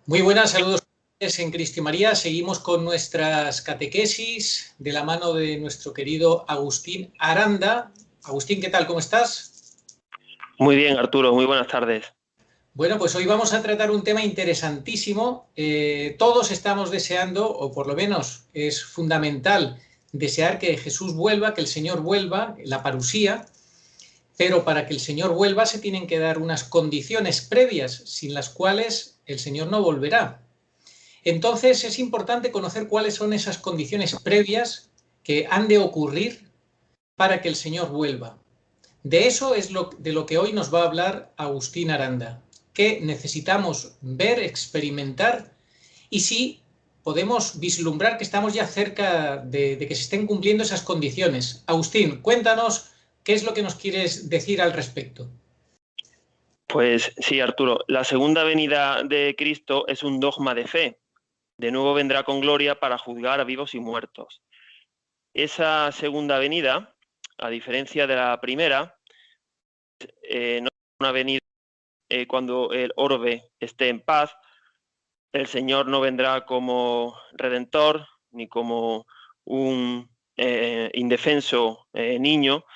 Muy buenas, saludos en Cristo y María. Seguimos con nuestras catequesis de la mano de nuestro querido Agustín Aranda. Agustín, ¿qué tal? ¿Cómo estás? Muy bien, Arturo, muy buenas tardes. Bueno, pues hoy vamos a tratar un tema interesantísimo. Todos estamos deseando, o por lo menos es fundamental, desear que Jesús vuelva, que el Señor vuelva, la parusía, pero para que el Señor vuelva se tienen que dar unas condiciones previas sin las cuales el Señor no volverá. Entonces es importante conocer cuáles son esas condiciones previas que han de ocurrir para que el Señor vuelva. De eso es de lo que hoy nos va a hablar Agustín Aranda, que necesitamos ver, experimentar y si podemos vislumbrar que estamos ya cerca de que se estén cumpliendo esas condiciones. Agustín, cuéntanos qué es lo que nos quieres decir al respecto. Pues sí, Arturo, la segunda venida de Cristo es un dogma de fe. De nuevo vendrá con gloria para juzgar a vivos y muertos. Esa segunda venida, a diferencia de la primera, no es una venida cuando el orbe esté en paz. El Señor no vendrá como redentor ni como un indefenso niño,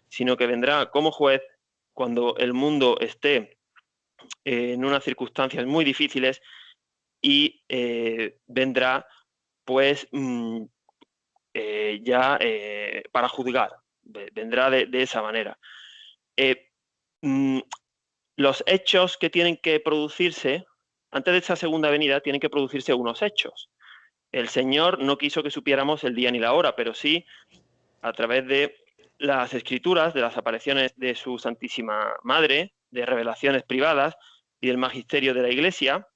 sino que vendrá como juez cuando el mundo esté en unas circunstancias muy difíciles y vendrá pues ya para juzgar, vendrá de esa manera. Los hechos que tienen que producirse, antes de esa segunda venida, tienen que producirse unos hechos. El Señor no quiso que supiéramos el día ni la hora, pero sí a través de las escrituras, de las apariciones de su Santísima Madre, de revelaciones privadas y del magisterio de la Iglesia,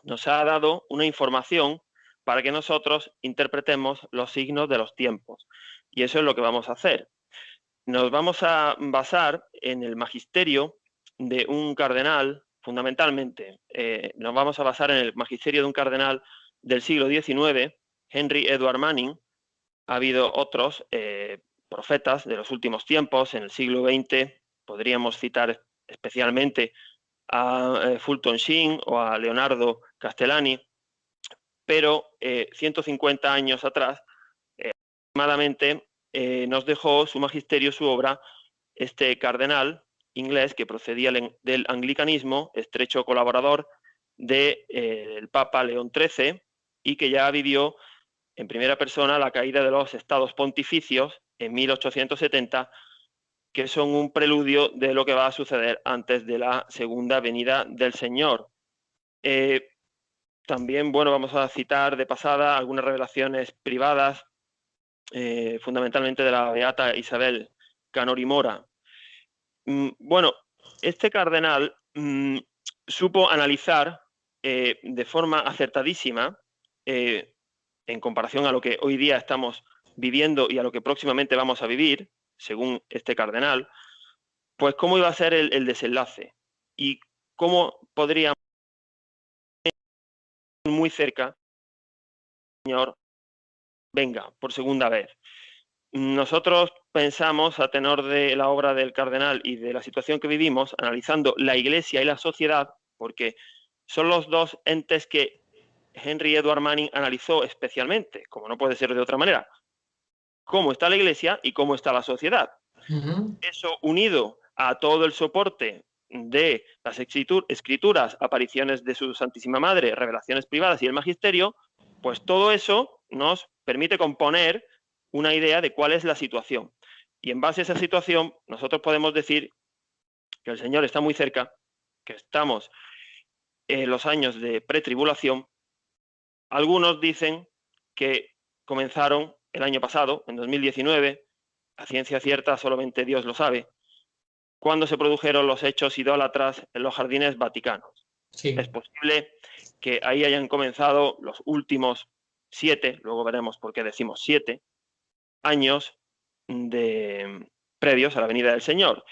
nos ha dado una información para que nosotros interpretemos los signos de los tiempos. Y eso es lo que vamos a hacer. Nos vamos a basar en el magisterio de un cardenal, fundamentalmente, nos vamos a basar en el magisterio de un cardenal del siglo XIX, Henry Edward Manning. Ha habido otros profetas de los últimos tiempos, en el siglo XX, podríamos citar especialmente a Fulton Sheen o a Leonardo Castellani, pero 150 años atrás, aproximadamente, nos dejó su magisterio, su obra, este cardenal inglés que procedía del anglicanismo, estrecho colaborador del Papa León XIII, y que ya vivió en primera persona la caída de los estados pontificios en 1870, que son un preludio de lo que va a suceder antes de la segunda venida del Señor. También, bueno, vamos a citar de pasada algunas revelaciones privadas, fundamentalmente de la beata Isabel Canori Mora. Bueno, este cardenal supo analizar de forma acertadísima, en comparación a lo que hoy día estamos viviendo y a lo que próximamente vamos a vivir, según este cardenal, pues cómo iba a ser el desenlace y cómo podríamos muy cerca, Señor, venga, por segunda vez. Nosotros pensamos, a tenor de la obra del cardenal y de la situación que vivimos, analizando la Iglesia y la sociedad, porque son los dos entes que Henry Edward Manning analizó especialmente, como no puede ser de otra manera, cómo está la Iglesia y cómo está la sociedad. Eso unido a todo el soporte de las escrituras, apariciones de su Santísima Madre, revelaciones privadas y el magisterio, pues todo eso nos permite componer una idea de cuál es la situación. Y en base a esa situación, nosotros podemos decir que el Señor está muy cerca, que estamos en los años de pretribulación. Algunos dicen que comenzaron el año pasado, en 2019, a ciencia cierta solamente Dios lo sabe, cuando se produjeron los hechos idólatras en los jardines vaticanos. Sí. Es posible que ahí hayan comenzado los últimos 7, luego veremos por qué decimos 7, años previos a la venida del Señor.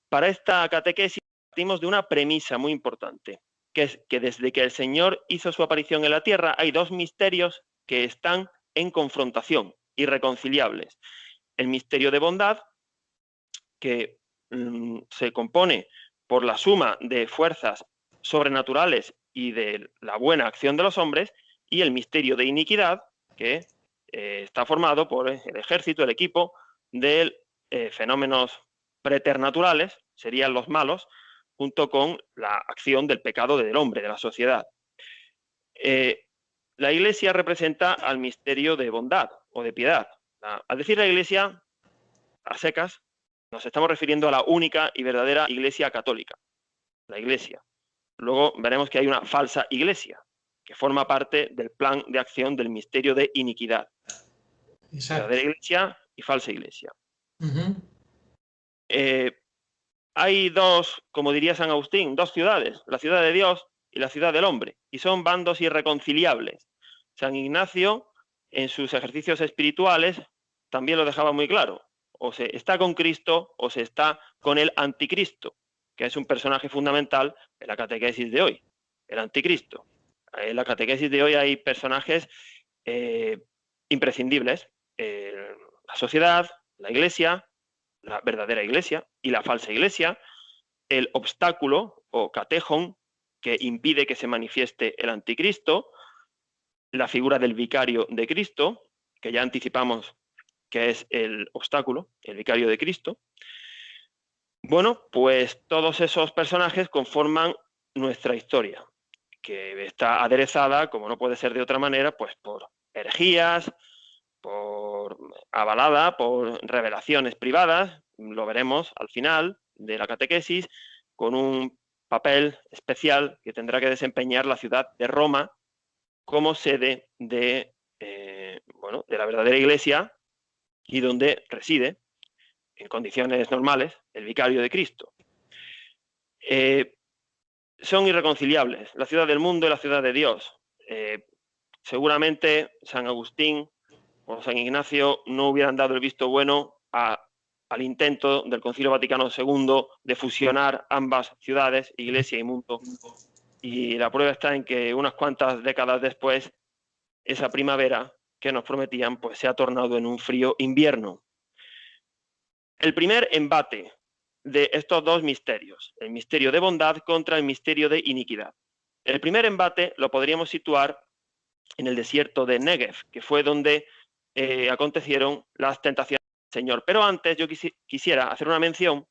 Para esta catequesis partimos de una premisa muy importante, que es que desde que el Señor hizo su aparición en la tierra hay dos misterios que están en confrontación, irreconciliables. El misterio de bondad, que se compone por la suma de fuerzas sobrenaturales y de la buena acción de los hombres, y el misterio de iniquidad, que está formado por el ejército, el equipo de fenómenos preternaturales, serían los malos, junto con la acción del pecado del hombre, de la sociedad. La Iglesia representa al misterio de bondad o de piedad. Al decir la Iglesia, a secas, nos estamos refiriendo a la única y verdadera Iglesia católica, la Iglesia. Luego veremos que hay una falsa Iglesia, que forma parte del plan de acción del misterio de iniquidad. Exacto. Verdadera Iglesia y falsa Iglesia. Uh-huh. Hay dos, como diría San Agustín, dos ciudades, la ciudad de Dios y la ciudad del hombre, y son bandos irreconciliables. San Ignacio, en sus ejercicios espirituales, también lo dejaba muy claro. O se está con Cristo o se está con el anticristo, que es un personaje fundamental en la catequesis de hoy, el anticristo. En la catequesis de hoy hay personajes imprescindibles. La sociedad, la Iglesia, la verdadera Iglesia y la falsa Iglesia, el obstáculo o catejón que impide que se manifieste el anticristo, la figura del vicario de Cristo, que ya anticipamos que es el obstáculo, el vicario de Cristo. Bueno, pues todos esos personajes conforman nuestra historia, que está aderezada, como no puede ser de otra manera, pues por herejías, avalada por revelaciones privadas, lo veremos al final de la catequesis, con un papel especial que tendrá que desempeñar la ciudad de Roma como sede de la verdadera Iglesia y donde reside, en condiciones normales, el vicario de Cristo. Son irreconciliables, la ciudad del mundo y la ciudad de Dios. Seguramente San Agustín o San Ignacio no hubieran dado el visto bueno al intento del Concilio Vaticano II de fusionar ambas ciudades, Iglesia y mundo. Y la prueba está en que unas cuantas décadas después, esa primavera que nos prometían, pues se ha tornado en un frío invierno. El primer embate de estos dos misterios, el misterio de bondad contra el misterio de iniquidad. El primer embate lo podríamos situar en el desierto de Negev, que fue donde acontecieron las tentaciones del Señor. Pero antes yo quisiera hacer una mención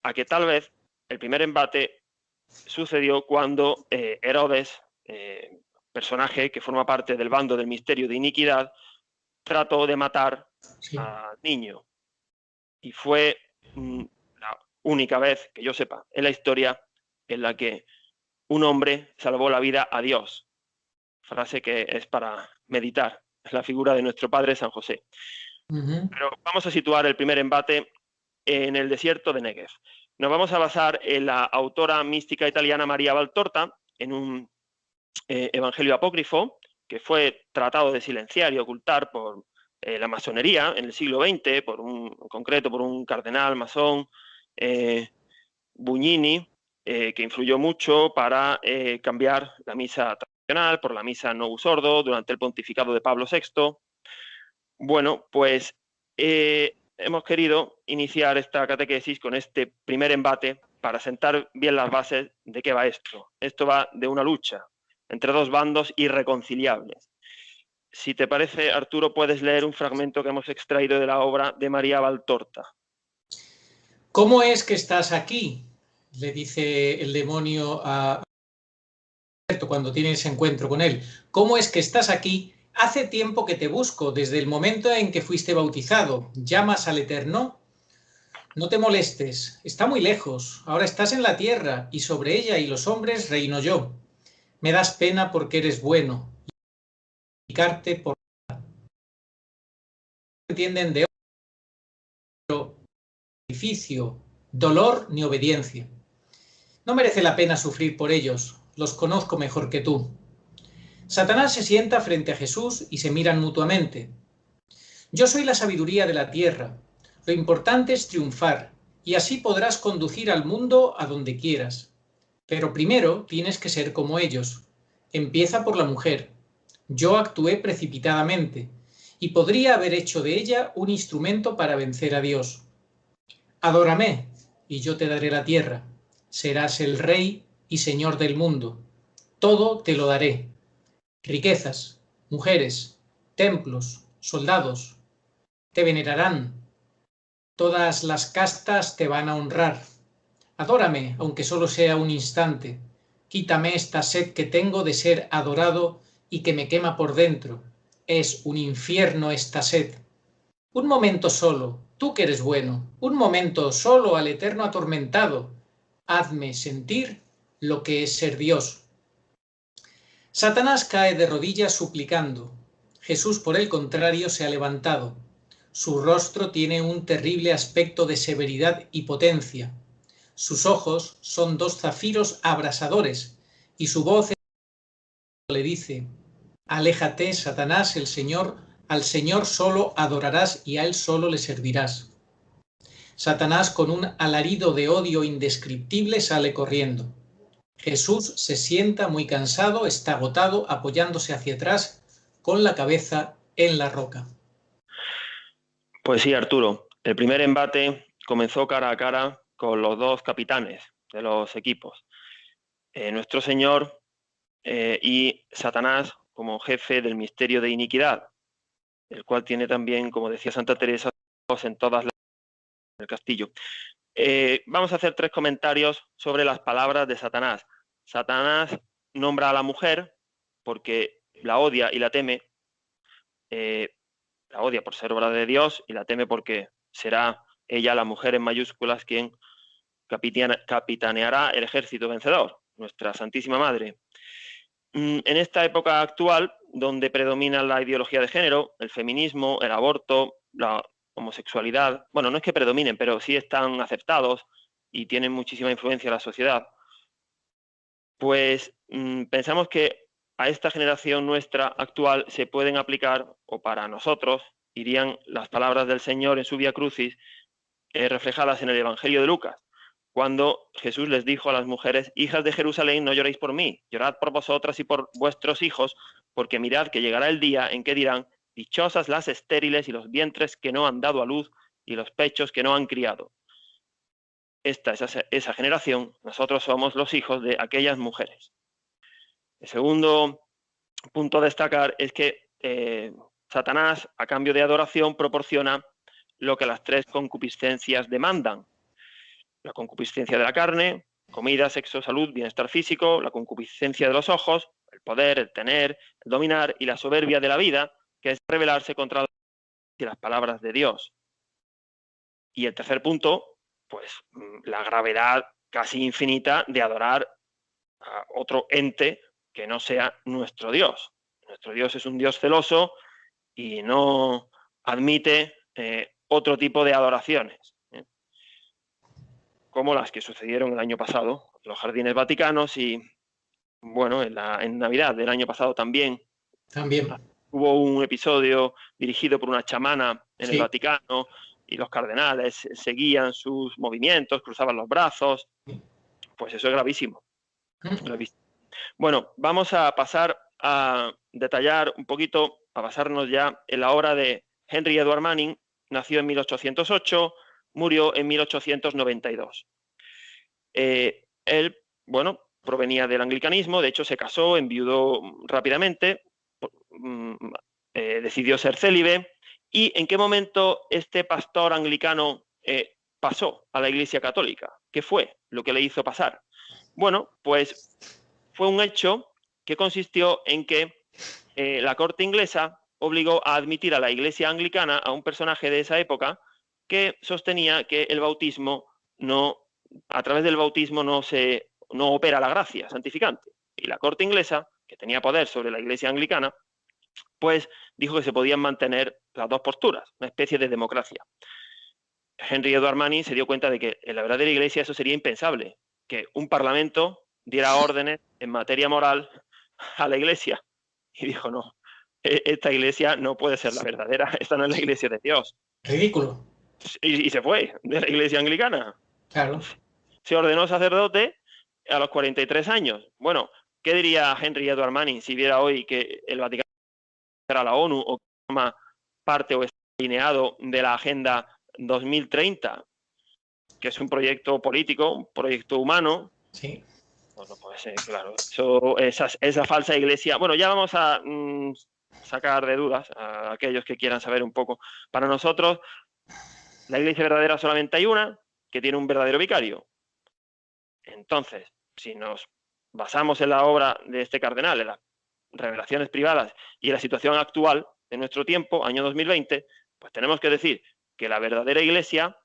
a que tal vez el primer embate sucedió cuando Herodes, personaje que forma parte del bando del misterio de iniquidad, trató de matar al niño. Y fue la única vez que yo sepa en la historia en la que un hombre salvó la vida a Dios. Frase que es para meditar, es la figura de nuestro padre San José. Pero vamos a situar el primer embate en el desierto de Negev. Nos vamos a basar en la autora mística italiana María Valtorta, en un evangelio apócrifo que fue tratado de silenciar y ocultar por la masonería en el siglo XX, en concreto por un cardenal masón, Bugnini, que influyó mucho para cambiar la misa tradicional por la misa Novus Ordo durante el pontificado de Pablo VI. Bueno, pues hemos querido iniciar esta catequesis con este primer embate para sentar bien las bases de qué va esto. Esto va de una lucha entre dos bandos irreconciliables. Si te parece, Arturo, puedes leer un fragmento que hemos extraído de la obra de María Valtorta. ¿Cómo es que estás aquí?, le dice el demonio a cuando tiene ese encuentro con él. ¿Cómo es que estás aquí? Hace tiempo que te busco, desde el momento en que fuiste bautizado. ¿Llamas al Eterno? No te molestes, está muy lejos. Ahora estás en la tierra, y sobre ella y los hombres reino yo. Me das pena porque eres bueno, y criticarte por nada. No entienden de otro sacrificio, dolor ni obediencia. No merece la pena sufrir por ellos, los conozco mejor que tú. Satanás se sienta frente a Jesús y se miran mutuamente. Yo soy la sabiduría de la tierra. Lo importante es triunfar, y así podrás conducir al mundo a donde quieras. Pero primero tienes que ser como ellos. Empieza por la mujer. Yo actué precipitadamente, y podría haber hecho de ella un instrumento para vencer a Dios. Adórame, y yo te daré la tierra. Serás el rey y señor del mundo. todo te lo daré. Riquezas, mujeres, templos, soldados, te venerarán. Todas las castas te van a honrar. Adórame, aunque solo sea un instante. Quítame esta sed que tengo de ser adorado y que me quema por dentro. Es un infierno esta sed. Un momento solo, tú que eres bueno, un momento solo al eterno atormentado. Hazme sentir lo que es ser Dios. Satanás cae de rodillas suplicando. Jesús, por el contrario, se ha levantado. Su rostro tiene un terrible aspecto de severidad y potencia. Sus ojos son dos zafiros abrasadores, y su voz le dice: Aléjate, Satanás, al Señor solo adorarás y a Él solo le servirás. Satanás, con un alarido de odio indescriptible, sale corriendo. Jesús se sienta muy cansado, está agotado, apoyándose hacia atrás, con la cabeza en la roca. Pues sí, Arturo, el primer embate comenzó cara a cara con los dos capitanes de los equipos, nuestro Señor y Satanás como jefe del misterio de iniquidad, el cual tiene también, como decía Santa Teresa, en todas las del castillo. Vamos a hacer 3 comentarios sobre las palabras de Satanás. Satanás nombra a la mujer porque la odia y la teme. La odia por ser obra de Dios y la teme porque será ella, la mujer en mayúsculas, quien capitaneará el ejército vencedor, nuestra Santísima Madre. En esta época actual, donde predomina la ideología de género, el feminismo, el aborto, la homosexualidad, bueno, no es que predominen, pero sí están aceptados y tienen muchísima influencia en la sociedad, pues pensamos que a esta generación nuestra actual se pueden aplicar, o para nosotros, irían las palabras del Señor en su Vía Crucis, reflejadas en el Evangelio de Lucas, cuando Jesús les dijo a las mujeres: hijas de Jerusalén, no lloréis por mí, llorad por vosotras y por vuestros hijos, porque mirad que llegará el día en que dirán: dichosas las estériles y los vientres que no han dado a luz y los pechos que no han criado. Esta es esa generación, nosotros somos los hijos de aquellas mujeres. El segundo punto a destacar es que Satanás, a cambio de adoración, proporciona lo que las 3 concupiscencias demandan. La concupiscencia de la carne, comida, sexo, salud, bienestar físico; la concupiscencia de los ojos, el poder, el tener, el dominar; y la soberbia de la vida, que es rebelarse contra las palabras de Dios. Y el tercer punto, pues la gravedad casi infinita de adorar a otro ente que no sea nuestro Dios. Nuestro Dios es un Dios celoso y no admite otro tipo de adoraciones, como las que sucedieron el año pasado en los jardines vaticanos y, bueno, en Navidad del año pasado también. Hubo un episodio dirigido por una chamana en el Vaticano y los cardenales seguían sus movimientos, cruzaban los brazos. Pues eso es gravísimo. Gravísimo. Bueno, vamos a pasar a detallar un poquito, a basarnos ya en la obra de Henry Edward Manning. Nació en 1808, murió en 1892. Él, bueno, provenía del anglicanismo, de hecho se casó, enviudó rápidamente, decidió ser célibe. ¿Y en qué momento este pastor anglicano pasó a la Iglesia Católica? ¿Qué fue lo que le hizo pasar? Bueno, pues fue un hecho que consistió en que la corte inglesa obligó a admitir a la Iglesia anglicana a un personaje de esa época que sostenía que el bautismo a través del bautismo no opera la gracia santificante. Y la corte inglesa, que tenía poder sobre la Iglesia anglicana, pues dijo que se podían mantener las dos posturas, una especie de democracia. Henry Edward Manning se dio cuenta de que en la verdadera Iglesia eso sería impensable, que un parlamento diera órdenes en materia moral a la Iglesia. Y dijo: no, esta Iglesia no puede ser la verdadera, esta no es la Iglesia de Dios. Ridículo. Y se fue de la Iglesia anglicana. Claro. Se ordenó sacerdote a los 43 años. Bueno, ¿qué diría Henry Edward Manning si viera hoy que el Vaticano era la ONU o que forma parte o está alineado de la Agenda 2030, que es un proyecto político, un proyecto humano, Bueno, pues claro, esa falsa iglesia. Bueno, ya vamos a sacar de dudas a aquellos que quieran saber un poco. Para nosotros, la iglesia verdadera solamente hay una, que tiene un verdadero vicario. Entonces, si nos basamos en la obra de este cardenal, en las revelaciones privadas y en la situación actual de nuestro tiempo, año 2020, pues tenemos que decir que la verdadera iglesia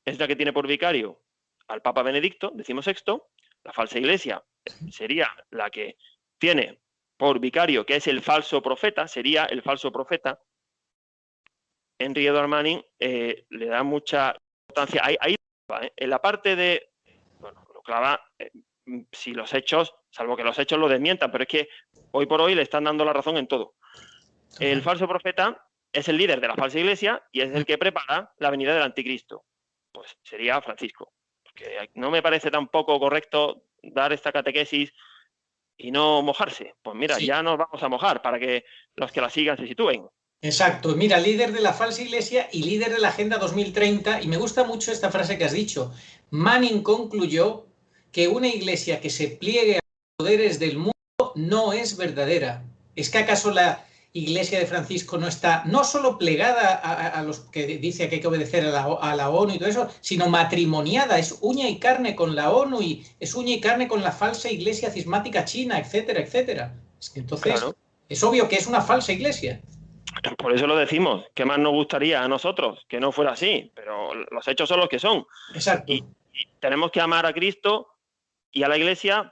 es la que tiene por vicario al Papa Benedicto, XVI. La falsa iglesia sería la que tiene por vicario, que es el falso profeta, sería el falso profeta. Henry Edward Manning le da mucha importancia. Ahí en la parte de, bueno, lo clava, si los hechos, salvo que los hechos lo desmientan, pero es que hoy por hoy le están dando la razón en todo. El falso profeta es el líder de la falsa iglesia y es el que prepara la venida del anticristo. Pues sería Francisco. Porque no me parece tampoco correcto dar esta catequesis y no mojarse. Pues mira, Sí. ya nos vamos a mojar para que los que la sigan se sitúen. Exacto, mira, líder de la falsa iglesia y líder de la Agenda 2030, y me gusta mucho esta frase que has dicho. Manning concluyó que una iglesia que se pliegue a los poderes del mundo no es verdadera. ¿Es que acaso la iglesia de Francisco no está no solo plegada a los que dice que hay que obedecer a la ONU y todo eso, sino matrimoniada, es uña y carne con la ONU y es uña y carne con la falsa iglesia cismática china, etcétera, etcétera? Es que entonces Claro. es obvio que es una falsa iglesia. Por eso lo decimos. ¿Qué más nos gustaría a nosotros? Que no fuera así, pero los hechos son los que son. Exacto. Y tenemos que amar a Cristo y a la iglesia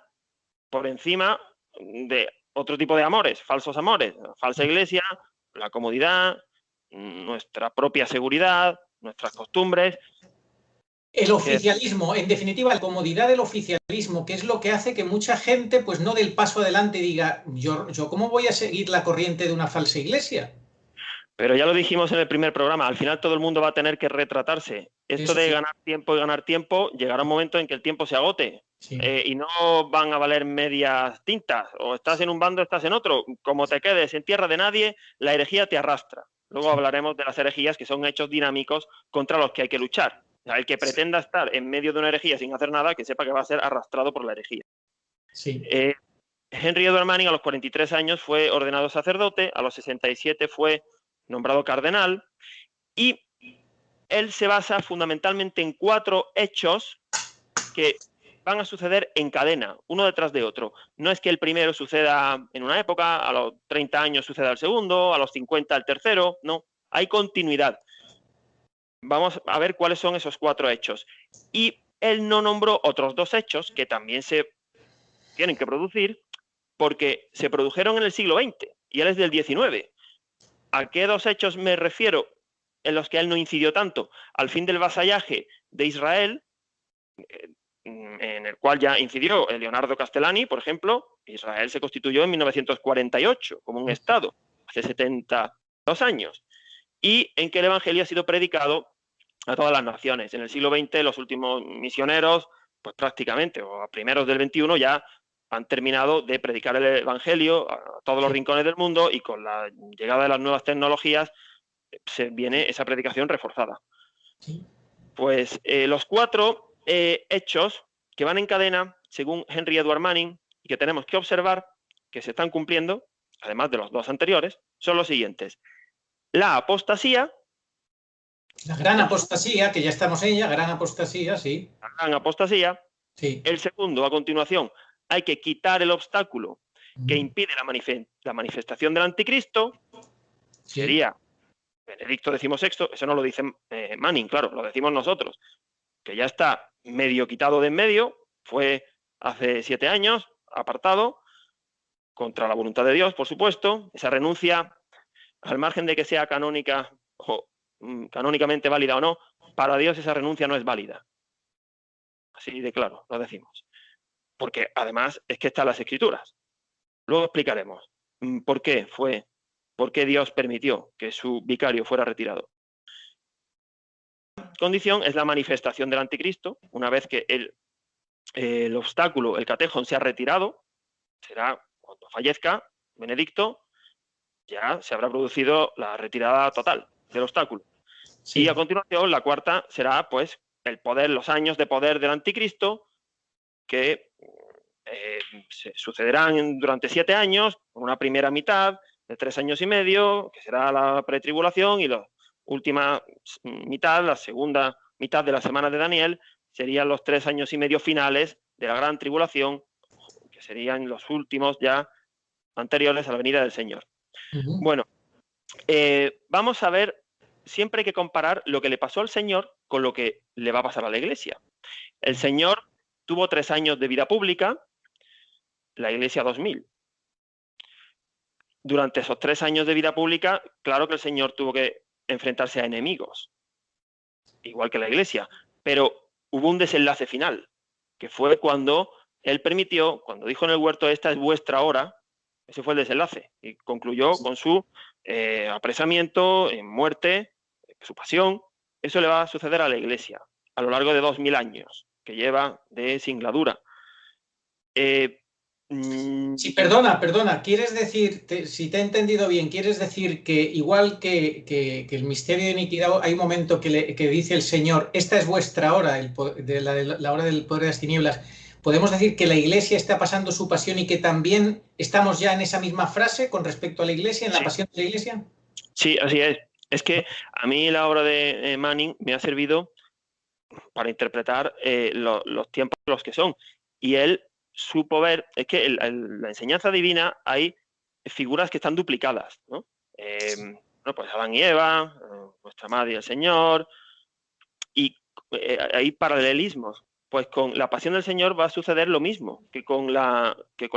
por encima de otro tipo de amores, falsos amores. La falsa iglesia, la comodidad, nuestra propia seguridad, nuestras costumbres. El oficialismo, en definitiva, la comodidad del oficialismo, que es lo que hace que mucha gente pues no dé el paso adelante y diga, yo ¿cómo voy a seguir la corriente de una falsa iglesia? Pero ya lo dijimos en el primer programa, al final todo el mundo va a tener que retratarse. Esto Eso de sí. ganar tiempo y ganar tiempo, llegará un momento en que el tiempo se agote. Sí. Y no van a valer medias tintas. O estás en un bando, estás en otro. Como te quedes en tierra de nadie, la herejía te arrastra. Luego hablaremos de las herejías, que son hechos dinámicos contra los que hay que luchar. O sea, el que pretenda estar en medio de una herejía sin hacer nada, que sepa que va a ser arrastrado por la herejía. Sí. Henry Edward Manning a los 43 años fue ordenado sacerdote, a los 67 fue nombrado cardenal, y él se basa fundamentalmente en 4 hechos que van a suceder en cadena, uno detrás de otro. No es que el primero suceda en una época, a los 30 años suceda el segundo, a los 50 el tercero, no, hay continuidad. Vamos a ver cuáles son esos 4 hechos. Y él no nombró otros 2 hechos que también se tienen que producir porque se produjeron en el siglo XX y él es del XIX. ¿A qué 2 hechos me refiero en los que él no incidió tanto? Al fin del vasallaje de Israel, en el cual ya incidió Leonardo Castellani, por ejemplo. Israel se constituyó en 1948 como un Estado, hace 72 años, y en que el Evangelio ha sido predicado a todas las naciones. En el siglo XX, los últimos misioneros, pues prácticamente, o a primeros del XXI, ya han terminado de predicar el Evangelio a todos los rincones del mundo, y con la llegada de las nuevas tecnologías se viene esa predicación reforzada. Pues los 4 hechos que van en cadena, según Henry Edward Manning, y que tenemos que observar que se están cumpliendo, además de los 2 anteriores, son los siguientes. La apostasía. La gran apostasía, que ya estamos en ella, gran apostasía, sí. La gran apostasía. Sí. El segundo, a continuación, hay que quitar el obstáculo que impide la manifestación del anticristo. Sí. Sería Benedicto XVI, eso no lo dice Manning, claro, lo decimos nosotros, que ya está medio quitado de en medio, fue hace 7 años, apartado, contra la voluntad de Dios, por supuesto. Esa renuncia, al margen de que sea canónica o canónicamente válida o no, para Dios esa renuncia no es válida. Así de claro, lo decimos. Porque además es que están las Escrituras. Luego explicaremos por qué Dios permitió que su vicario fuera retirado. La condición es la manifestación del anticristo. Una vez que el obstáculo, el catejón, se ha retirado, será cuando fallezca Benedicto, ya se habrá producido la retirada total del obstáculo. Sí. Y a continuación, la cuarta será pues el poder, los años de poder del anticristo, que se sucederán durante 7 años, una primera mitad de 3 años y medio, que será la pretribulación, y la última mitad, la segunda mitad de la semana de Daniel, serían los 3 años y medio finales de la gran tribulación, que serían los últimos ya anteriores a la venida del Señor. Bueno, vamos a ver, siempre hay que comparar lo que le pasó al Señor con lo que le va a pasar a la Iglesia. El Señor tuvo 3 años de vida pública, la Iglesia 2000. Durante esos 3 años de vida pública, claro que el Señor tuvo que enfrentarse a enemigos, igual que la Iglesia, pero hubo un desenlace final, que fue cuando Él permitió, cuando dijo en el huerto, esta es vuestra hora. Ese fue el desenlace, y concluyó con su apresamiento, muerte, su pasión. Eso le va a suceder a la Iglesia a lo largo de 2000 años que lleva de singladura. Sí, perdona, quieres decir, si te he entendido bien, quieres decir que igual que el misterio de iniquidad, hay un momento que dice el Señor, esta es vuestra hora, la hora del poder de las tinieblas. ¿Podemos decir que la Iglesia está pasando su pasión y que también estamos ya en esa misma frase con respecto a la Iglesia, en la pasión de la Iglesia? Sí, así es. Es que a mí la obra de Manning me ha servido para interpretar los tiempos los que son. Y él supo ver, es que la enseñanza divina hay figuras que están duplicadas, ¿no? Bueno, pues Adán y Eva, nuestra madre y el Señor, y hay paralelismos. Pues con la pasión del Señor va a suceder lo mismo que con la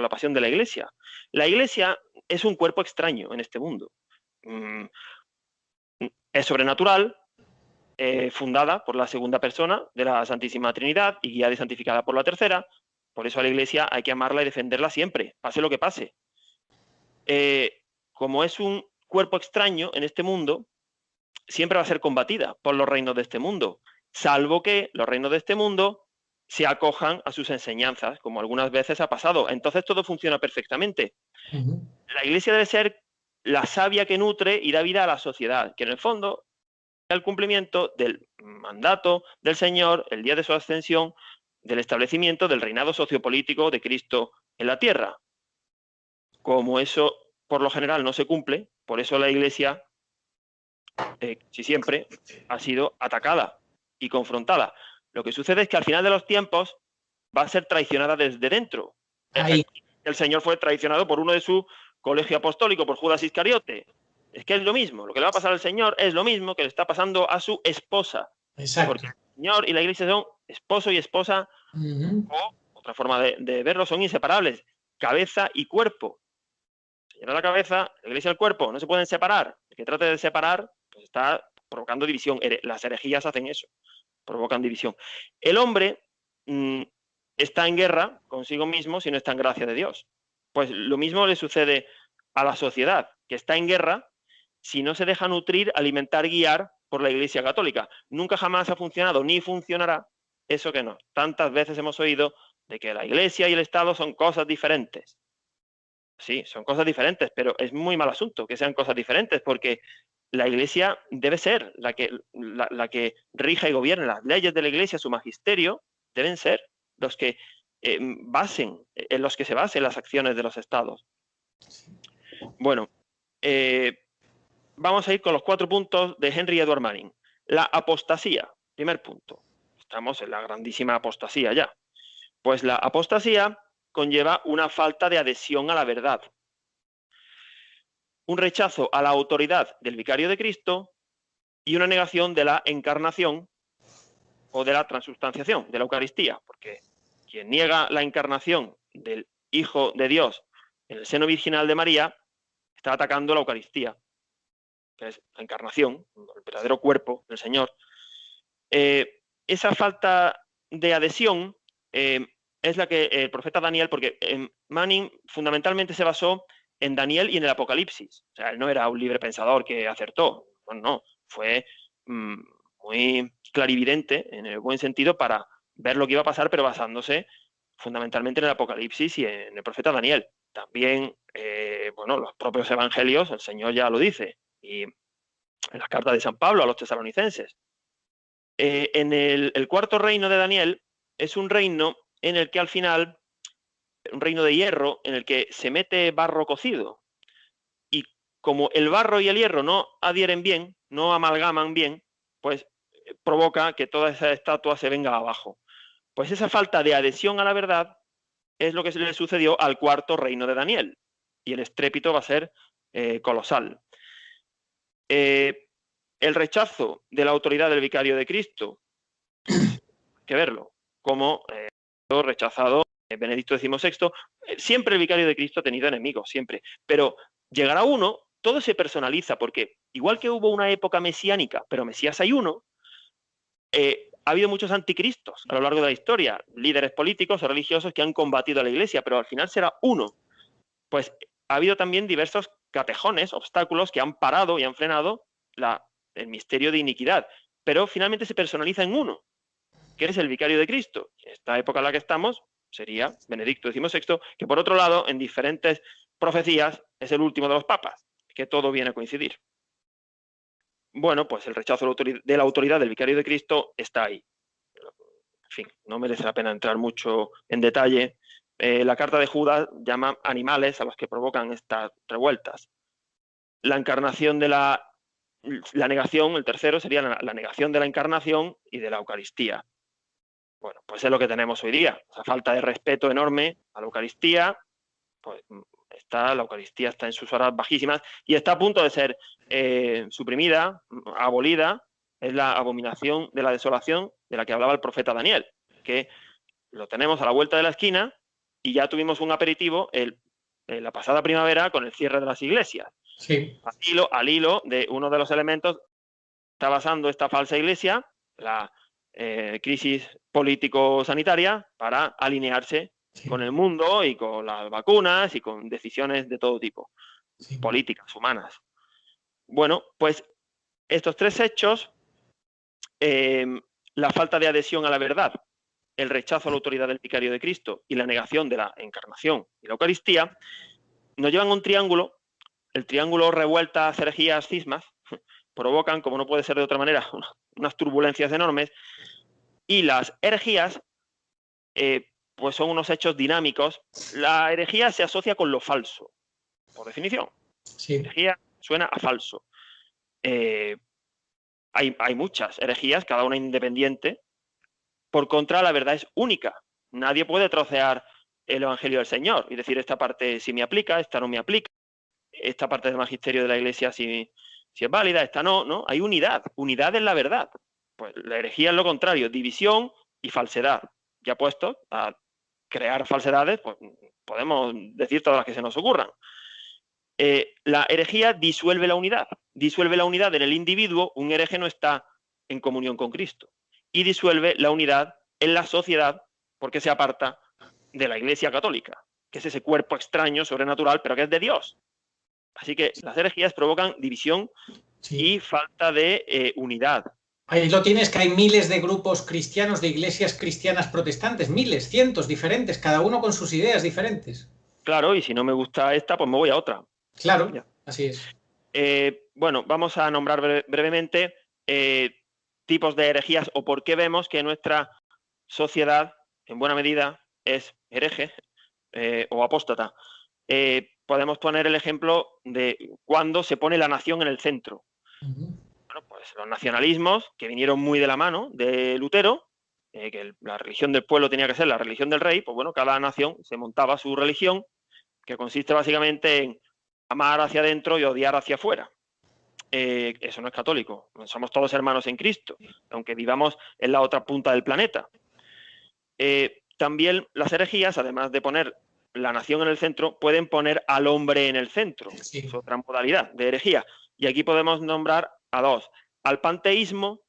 pasión de la Iglesia. La Iglesia es un cuerpo extraño en este mundo. Es sobrenatural, fundada por la segunda persona de la Santísima Trinidad y guiada y santificada por la tercera. Por eso a la Iglesia hay que amarla y defenderla siempre, pase lo que pase. Como es un cuerpo extraño en este mundo, siempre va a ser combatida por los reinos de este mundo, salvo que los reinos de este mundo se acojan a sus enseñanzas, como algunas veces ha pasado. Entonces todo funciona perfectamente. La Iglesia debe ser la savia que nutre y da vida a la sociedad, que en el fondo es el cumplimiento del mandato del Señor, el día de su ascensión, del establecimiento del reinado sociopolítico de Cristo en la tierra. Como eso por lo general no se cumple, por eso la Iglesia casi siempre ha sido atacada y confrontada. Lo que sucede es que al final de los tiempos va a ser traicionada desde dentro. El Señor fue traicionado por uno de su colegio apostólico, por Judas Iscariote. Es que es lo mismo. Lo que le va a pasar al Señor es lo mismo que le está pasando a su esposa. Exacto. Porque el Señor y la Iglesia son esposo y esposa, o otra forma de verlo, son inseparables. Cabeza y cuerpo. El Señor es la cabeza, la Iglesia el cuerpo. No se pueden separar. El que trate de separar, pues está provocando división. Las herejías hacen eso. Provocan división. El hombre está en guerra consigo mismo si no está en gracia de Dios. Pues lo mismo le sucede a la sociedad, que está en guerra si no se deja nutrir, alimentar, guiar por la Iglesia Católica. Nunca jamás ha funcionado ni funcionará eso que no. Tantas veces hemos oído de que la Iglesia y el Estado son cosas diferentes. Sí, son cosas diferentes, pero es muy mal asunto que sean cosas diferentes, porque la Iglesia debe ser la que rija y gobierne. Las leyes de la Iglesia, su magisterio, deben ser los que en los que se basen las acciones de los estados. Bueno, vamos a ir con los 4 puntos de Henry Edward Manning. La apostasía, primer punto. Estamos en la grandísima apostasía ya. Pues la apostasía conlleva una falta de adhesión a la verdad, un rechazo a la autoridad del vicario de Cristo y una negación de la encarnación o de la transubstanciación, de la Eucaristía, porque quien niega la encarnación del Hijo de Dios en el seno virginal de María está atacando la Eucaristía, que es la encarnación, el verdadero cuerpo del Señor. Esa falta de adhesión es la que el profeta Daniel, porque Manning fundamentalmente se basó en Daniel y en el Apocalipsis. O sea, él no era un libre pensador que acertó, no, fue muy clarividente en el buen sentido para ver lo que iba a pasar, pero basándose fundamentalmente en el Apocalipsis y en el profeta Daniel. También, bueno, los propios evangelios, el Señor ya lo dice, y en las cartas de San Pablo a los tesalonicenses. En el cuarto reino de Daniel es un reino en el que al final un reino de hierro en el que se mete barro cocido. Y como el barro y el hierro no adhieren bien, no amalgaman bien, pues provoca que toda esa estatua se venga abajo. Pues esa falta de adhesión a la verdad es lo que se le sucedió al cuarto reino de Daniel. Y el estrépito va a ser colosal. El rechazo de la autoridad del vicario de Cristo, pues hay que verlo, como rechazado Benedicto XVI. Siempre el vicario de Cristo ha tenido enemigos, siempre. Pero llegará uno, todo se personaliza, porque igual que hubo una época mesiánica, pero Mesías hay uno, ha habido muchos anticristos a lo largo de la historia, líderes políticos o religiosos que han combatido a la Iglesia, pero al final será uno. Pues ha habido también diversos catejones, obstáculos que han parado y han frenado el misterio de iniquidad, pero finalmente se personaliza en uno, que es el vicario de Cristo. En esta época en la que estamos sería Benedicto XVI, que por otro lado, en diferentes profecías, es el último de los papas, que todo viene a coincidir. Bueno, pues el rechazo de la autoridad del vicario de Cristo está ahí. En fin, no merece la pena entrar mucho en detalle. La carta de Judas llama animales a los que provocan estas revueltas. La encarnación de la negación, el tercero sería la negación de la encarnación y de la Eucaristía. Bueno, pues es lo que tenemos hoy día. Esa falta de respeto enorme a la Eucaristía, pues la Eucaristía está en sus horas bajísimas y está a punto de ser suprimida, abolida. Es la abominación de la desolación de la que hablaba el profeta Daniel, que lo tenemos a la vuelta de la esquina y ya tuvimos un aperitivo la pasada primavera con el cierre de las iglesias. Sí. Al hilo de uno de los elementos que está basando esta falsa iglesia, la crisis político-sanitaria, para alinearse con el mundo y con las vacunas y con decisiones de todo tipo, políticas, humanas. Bueno, pues estos tres hechos, la falta de adhesión a la verdad, el rechazo a la autoridad del vicario de Cristo y la negación de la encarnación y la Eucaristía, nos llevan a un triángulo. El triángulo revueltas, herejías, cismas, provocan, como no puede ser de otra manera, unas turbulencias enormes, y las herejías pues son unos hechos dinámicos. La herejía se asocia con lo falso, por definición. Sí. Herejía suena a falso. Hay muchas herejías, cada una independiente. Por contra, la verdad es única. Nadie puede trocear el Evangelio del Señor y decir esta parte sí me aplica, esta no me aplica, esta parte del magisterio de la Iglesia sí es válida, esta no, ¿no? Hay unidad en la verdad. Pues la herejía es lo contrario, división y falsedad. Ya puestos a crear falsedades, pues podemos decir todas las que se nos ocurran. La herejía disuelve la unidad en el individuo. Un hereje no está en comunión con Cristo, y disuelve la unidad en la sociedad porque se aparta de la Iglesia católica, que es ese cuerpo extraño, sobrenatural, pero que es de Dios. Así que las herejías provocan división y falta de unidad. Ahí lo tienes, que hay miles de grupos cristianos, de iglesias cristianas protestantes, miles, cientos diferentes, cada uno con sus ideas diferentes. Claro, y si no me gusta esta, pues me voy a otra. Claro, ya. Así es. Bueno, vamos a nombrar brevemente tipos de herejías o por qué vemos que nuestra sociedad, en buena medida, es hereje o apóstata. Podemos poner el ejemplo de cuando se pone la nación en el centro. Bueno, pues los nacionalismos, que vinieron muy de la mano de Lutero, que la religión del pueblo tenía que ser la religión del rey, pues bueno, cada nación se montaba su religión, que consiste básicamente en amar hacia adentro y odiar hacia afuera. Eso no es católico. Somos todos hermanos en Cristo, aunque vivamos en la otra punta del planeta. También las herejías, además de poner la nación en el centro, pueden poner al hombre en el centro. Sí. Es otra modalidad de herejía. Y aquí podemos nombrar a dos. Al panteísmo,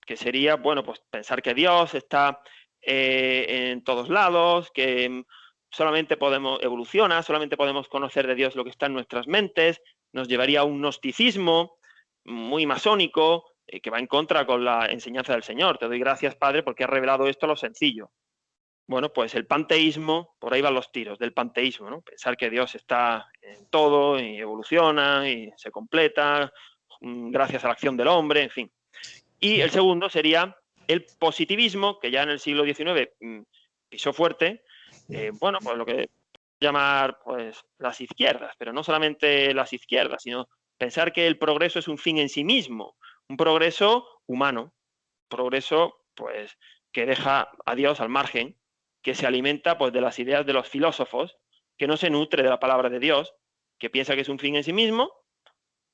que sería, bueno, pues pensar que Dios está en todos lados, que solamente evoluciona, solamente podemos conocer de Dios lo que está en nuestras mentes. Nos llevaría a un gnosticismo muy masónico, que va en contra con la enseñanza del Señor. Te doy gracias, Padre, porque has revelado esto a lo sencillo. Bueno, pues el panteísmo, por ahí van los tiros del panteísmo, ¿no? Pensar que Dios está en todo y evoluciona y se completa gracias a la acción del hombre, en fin. Y el segundo sería el positivismo, que ya en el siglo XIX pisó fuerte, bueno, pues lo que llamar pues las izquierdas, pero no solamente las izquierdas, sino pensar que el progreso es un fin en sí mismo, un progreso humano, progreso pues que deja a Dios al margen, que se alimenta pues de las ideas de los filósofos, que no se nutre de la palabra de Dios, que piensa que es un fin en sí mismo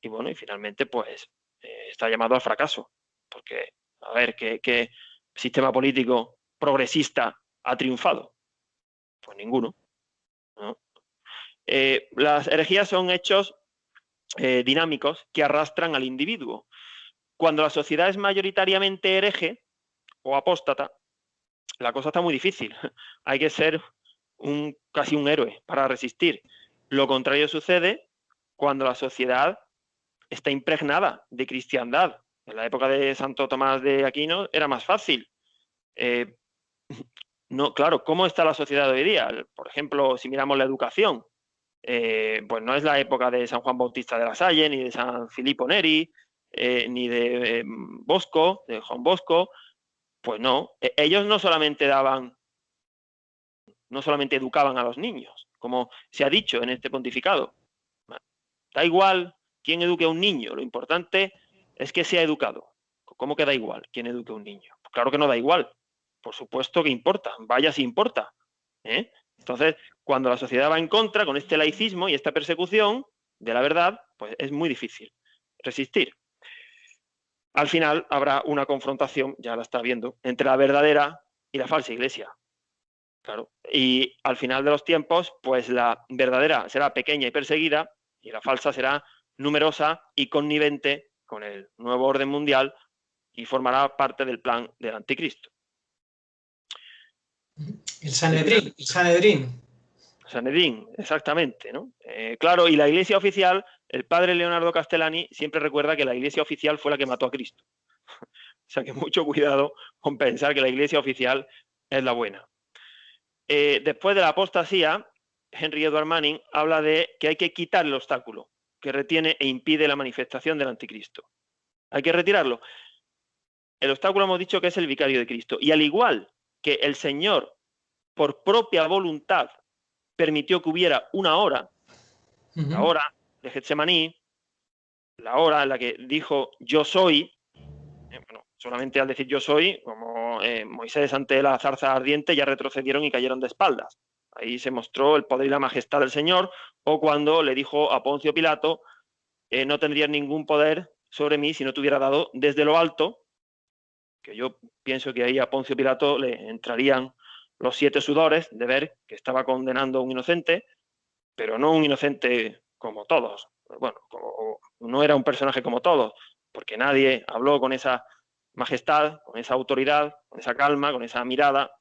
y bueno, y finalmente pues está llamado al fracaso, porque a ver, ¿qué sistema político progresista ha triunfado? Pues ninguno, ¿no? Las herejías son hechos dinámicos que arrastran al individuo. Cuando la sociedad es mayoritariamente hereje o apóstata, la cosa está muy difícil. Hay que ser casi un héroe para resistir. Lo contrario sucede cuando la sociedad está impregnada de cristiandad. En la época de Santo Tomás de Aquino era más fácil. No, claro, ¿cómo está la sociedad hoy día? Por ejemplo, si miramos la educación, pues no es la época de San Juan Bautista de la Salle, ni de San Filippo Neri, ni de Bosco, de Juan Bosco. Pues no, ellos no solamente educaban a los niños, como se ha dicho en este pontificado. Da igual quién eduque a un niño, lo importante es que sea educado. ¿Cómo que da igual quién eduque a un niño? Pues claro que no da igual. Por supuesto que importa, vaya si importa. Entonces, cuando la sociedad va en contra con este laicismo y esta persecución de la verdad, pues es muy difícil resistir. Al final habrá una confrontación, ya la está viendo, entre la verdadera y la falsa iglesia. Claro. Y al final de los tiempos, pues la verdadera será pequeña y perseguida y la falsa será numerosa y connivente con el nuevo orden mundial y formará parte del plan del anticristo. El Sanedrín. Sanedrín, exactamente, ¿no? Claro, y la iglesia oficial, el padre Leonardo Castellani siempre recuerda que la iglesia oficial fue la que mató a Cristo. O sea que mucho cuidado con pensar que la iglesia oficial es la buena. Después de la apostasía, Henry Edward Manning habla de que hay que quitar el obstáculo que retiene e impide la manifestación del anticristo. Hay que retirarlo. El obstáculo hemos dicho que es el vicario de Cristo. Y al igual que el Señor, por propia voluntad, permitió que hubiera una hora, la hora de Getsemaní, la hora en la que dijo yo soy, bueno, solamente al decir yo soy, como Moisés ante la zarza ardiente, ya retrocedieron y cayeron de espaldas. Ahí se mostró el poder y la majestad del Señor, o cuando le dijo a Poncio Pilato, no tendrías ningún poder sobre mí si no te hubiera dado desde lo alto, que yo pienso que ahí a Poncio Pilato le entrarían los 7 sudores de ver que estaba condenando a un inocente, pero no un inocente como todos. Bueno, no era un personaje como todos, porque nadie habló con esa majestad, con esa autoridad, con esa calma, con esa mirada.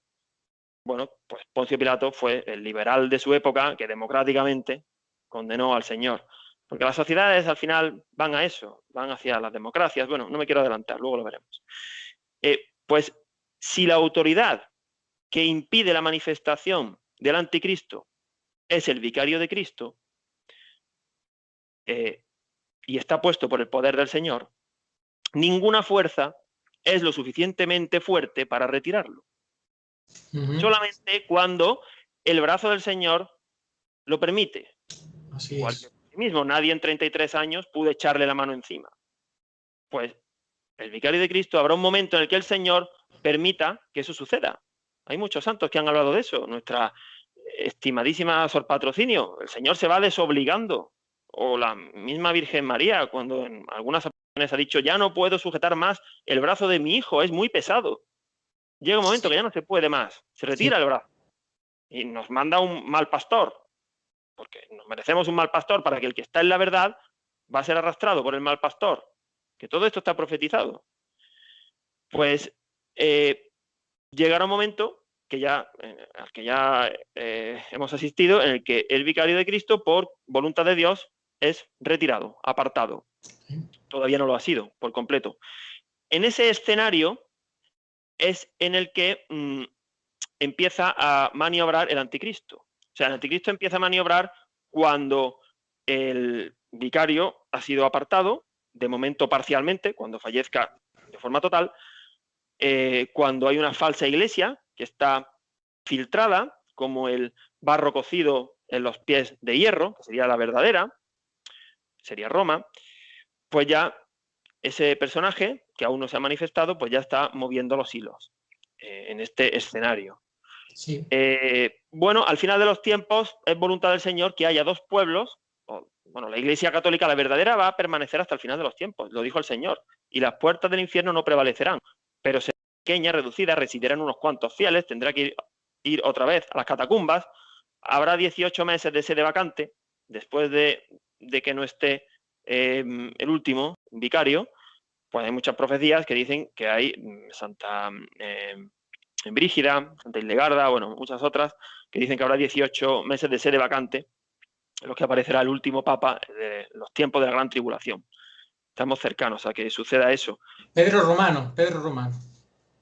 Bueno, pues Poncio Pilato fue el liberal de su época que democráticamente condenó al Señor. Porque las sociedades al final van a eso, van hacia las democracias. Bueno, no me quiero adelantar, luego lo veremos. Pues si la autoridad que impide la manifestación del anticristo es el vicario de Cristo y está puesto por el poder del Señor, ninguna fuerza es lo suficientemente fuerte para retirarlo. Solamente cuando el brazo del Señor lo permite. Así Igual es. que por sí mismo, nadie en 33 años pudo echarle la mano encima. Pues el vicario de Cristo habrá un momento en el que el Señor permita que eso suceda. Hay muchos santos que han hablado de eso. Nuestra estimadísima Sor Patrocinio, el Señor se va desobligando. O la misma Virgen María, cuando en algunas ocasiones ha dicho, ya no puedo sujetar más el brazo de mi hijo, es muy pesado. Llega un momento que ya no se puede más, se retira el brazo y nos manda un mal pastor, porque nos merecemos un mal pastor para que el que está en la verdad va a ser arrastrado por el mal pastor, que todo esto está profetizado. Pues llegará un momento que al que ya hemos asistido, en el que el vicario de Cristo, por voluntad de Dios, es retirado, apartado. Todavía no lo ha sido por completo. En ese escenario es en el que empieza a maniobrar el anticristo. O sea, el anticristo empieza a maniobrar cuando el vicario ha sido apartado, de momento parcialmente, cuando fallezca de forma total, cuando hay una falsa iglesia que está filtrada como el barro cocido en los pies de hierro, que sería la verdadera, sería Roma, pues ya ese personaje, que aún no se ha manifestado, pues ya está moviendo los hilos en este escenario. Sí. Bueno, al final de los tiempos es voluntad del Señor que haya dos pueblos. Bueno, la Iglesia Católica, la verdadera, va a permanecer hasta el final de los tiempos, lo dijo el Señor, y las puertas del infierno no prevalecerán, pero será pequeña, reducida, residirán unos cuantos fieles, tendrá que ir otra vez a las catacumbas, habrá 18 meses de sede vacante, después de que no esté el último vicario, pues hay muchas profecías que dicen que hay Santa Brígida, Santa Hildegarda, bueno, muchas otras, que dicen que habrá 18 meses de sede vacante, en los que aparecerá el último papa de los tiempos de la gran tribulación. Estamos cercanos a que suceda eso. Pedro Romano, Pedro Romano.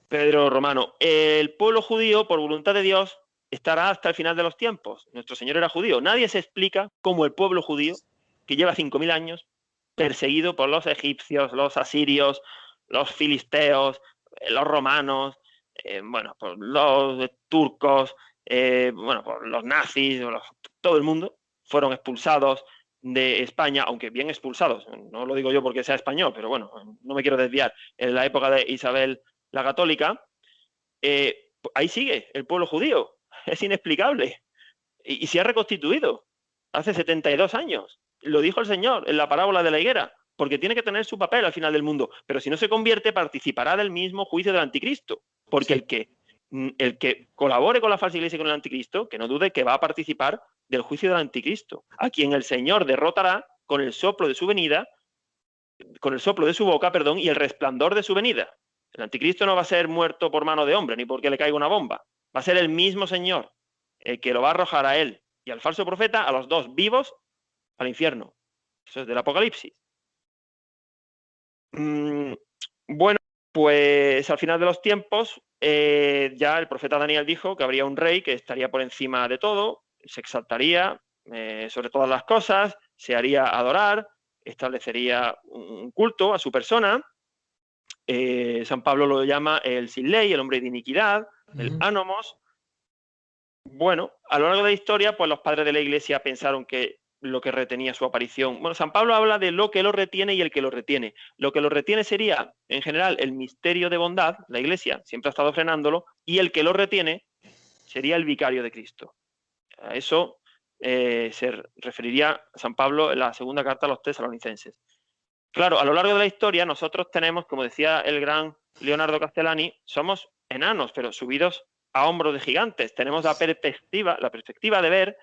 Pedro Romano, el pueblo judío, por voluntad de Dios, estará hasta el final de los tiempos. Nuestro Señor era judío. Nadie se explica cómo el pueblo judío, que lleva 5.000 años, perseguido por los egipcios, los asirios, los filisteos, los romanos, bueno, por los turcos, bueno, por los nazis, todo el mundo, fueron expulsados de España, aunque bien expulsados, no lo digo yo porque sea español, pero bueno, no me quiero desviar, en la época de Isabel la Católica, ahí sigue el pueblo judío, es inexplicable, y se ha reconstituido hace 72 años, lo dijo el Señor en la parábola de la higuera, porque tiene que tener su papel al final del mundo, pero si no se convierte participará del mismo juicio del anticristo, porque Sí. el que colabore con la falsa iglesia y con el anticristo, que no dude que va a participar del juicio del anticristo, a quien el Señor derrotará con el soplo de su venida, con el soplo de su boca, perdón, y el resplandor de su venida. El anticristo no va a ser muerto por mano de hombre, ni porque le caiga una bomba. Va a ser el mismo Señor el que lo va a arrojar a él y al falso profeta, a los dos vivos, al infierno. Eso es del Apocalipsis. Bueno, pues al final de los tiempos, ya el profeta Daniel dijo que habría un rey que estaría por encima de todo, se exaltaría sobre todas las cosas, se haría adorar, establecería un culto a su persona. San Pablo lo llama el sin ley, el hombre de iniquidad, el ánomos. Bueno, a lo largo de la historia, pues los padres de la Iglesia pensaron que lo que retenía su aparición. Bueno, San Pablo habla de lo que lo retiene y el que lo retiene. Lo que lo retiene sería, en general, el misterio de bondad, la Iglesia siempre ha estado frenándolo, y el que lo retiene sería el vicario de Cristo. A eso se referiría San Pablo en la segunda carta a los tesalonicenses. Claro, a lo largo de la historia nosotros tenemos, como decía el gran Leonardo Castellani, somos enanos, pero subidos a hombros de gigantes. Tenemos la perspectiva de ver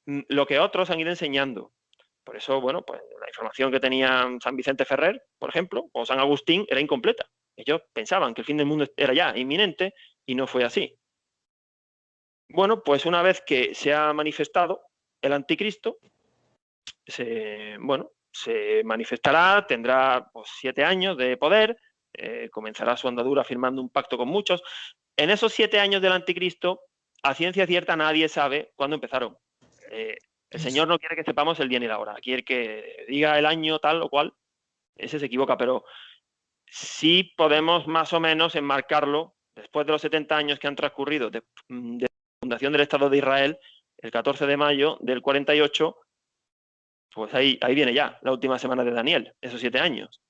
lo que otros han ido enseñando. Por eso, bueno, pues la información que tenía San Vicente Ferrer, por ejemplo, o San Agustín, era incompleta. Ellos pensaban que el fin del mundo era ya inminente y no fue así. Bueno, pues una vez que se ha manifestado el anticristo, se manifestará, tendrá pues, 7 años de poder, comenzará su andadura firmando un pacto con muchos. En esos 7 años del anticristo, a ciencia cierta nadie sabe cuándo empezaron. El Señor no quiere que sepamos el día ni la hora, quiere que diga el año tal o cual, ese se equivoca, pero sí podemos más o menos enmarcarlo después de los 70 años que han transcurrido de la fundación del Estado de Israel, el 14 de mayo del 48, pues ahí viene ya la última semana de Daniel, esos 7 años.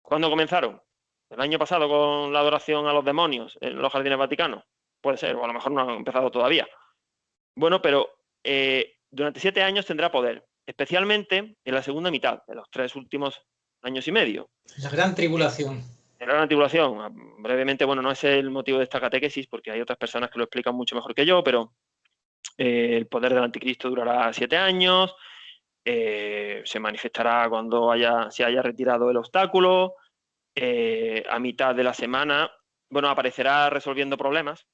¿Cuándo comenzaron? ¿El año pasado con la adoración a los demonios en los jardines vaticanos? Puede ser, o a lo mejor no han empezado todavía. Bueno, pero durante 7 años tendrá poder, especialmente en la segunda mitad, de los 3 últimos años y medio. La gran tribulación. La gran tribulación, brevemente, bueno, no es el motivo de esta catequesis, porque hay otras personas que lo explican mucho mejor que yo, pero el poder del anticristo durará 7 años, se manifestará cuando se haya retirado el obstáculo, a mitad de la semana, bueno, aparecerá resolviendo problemas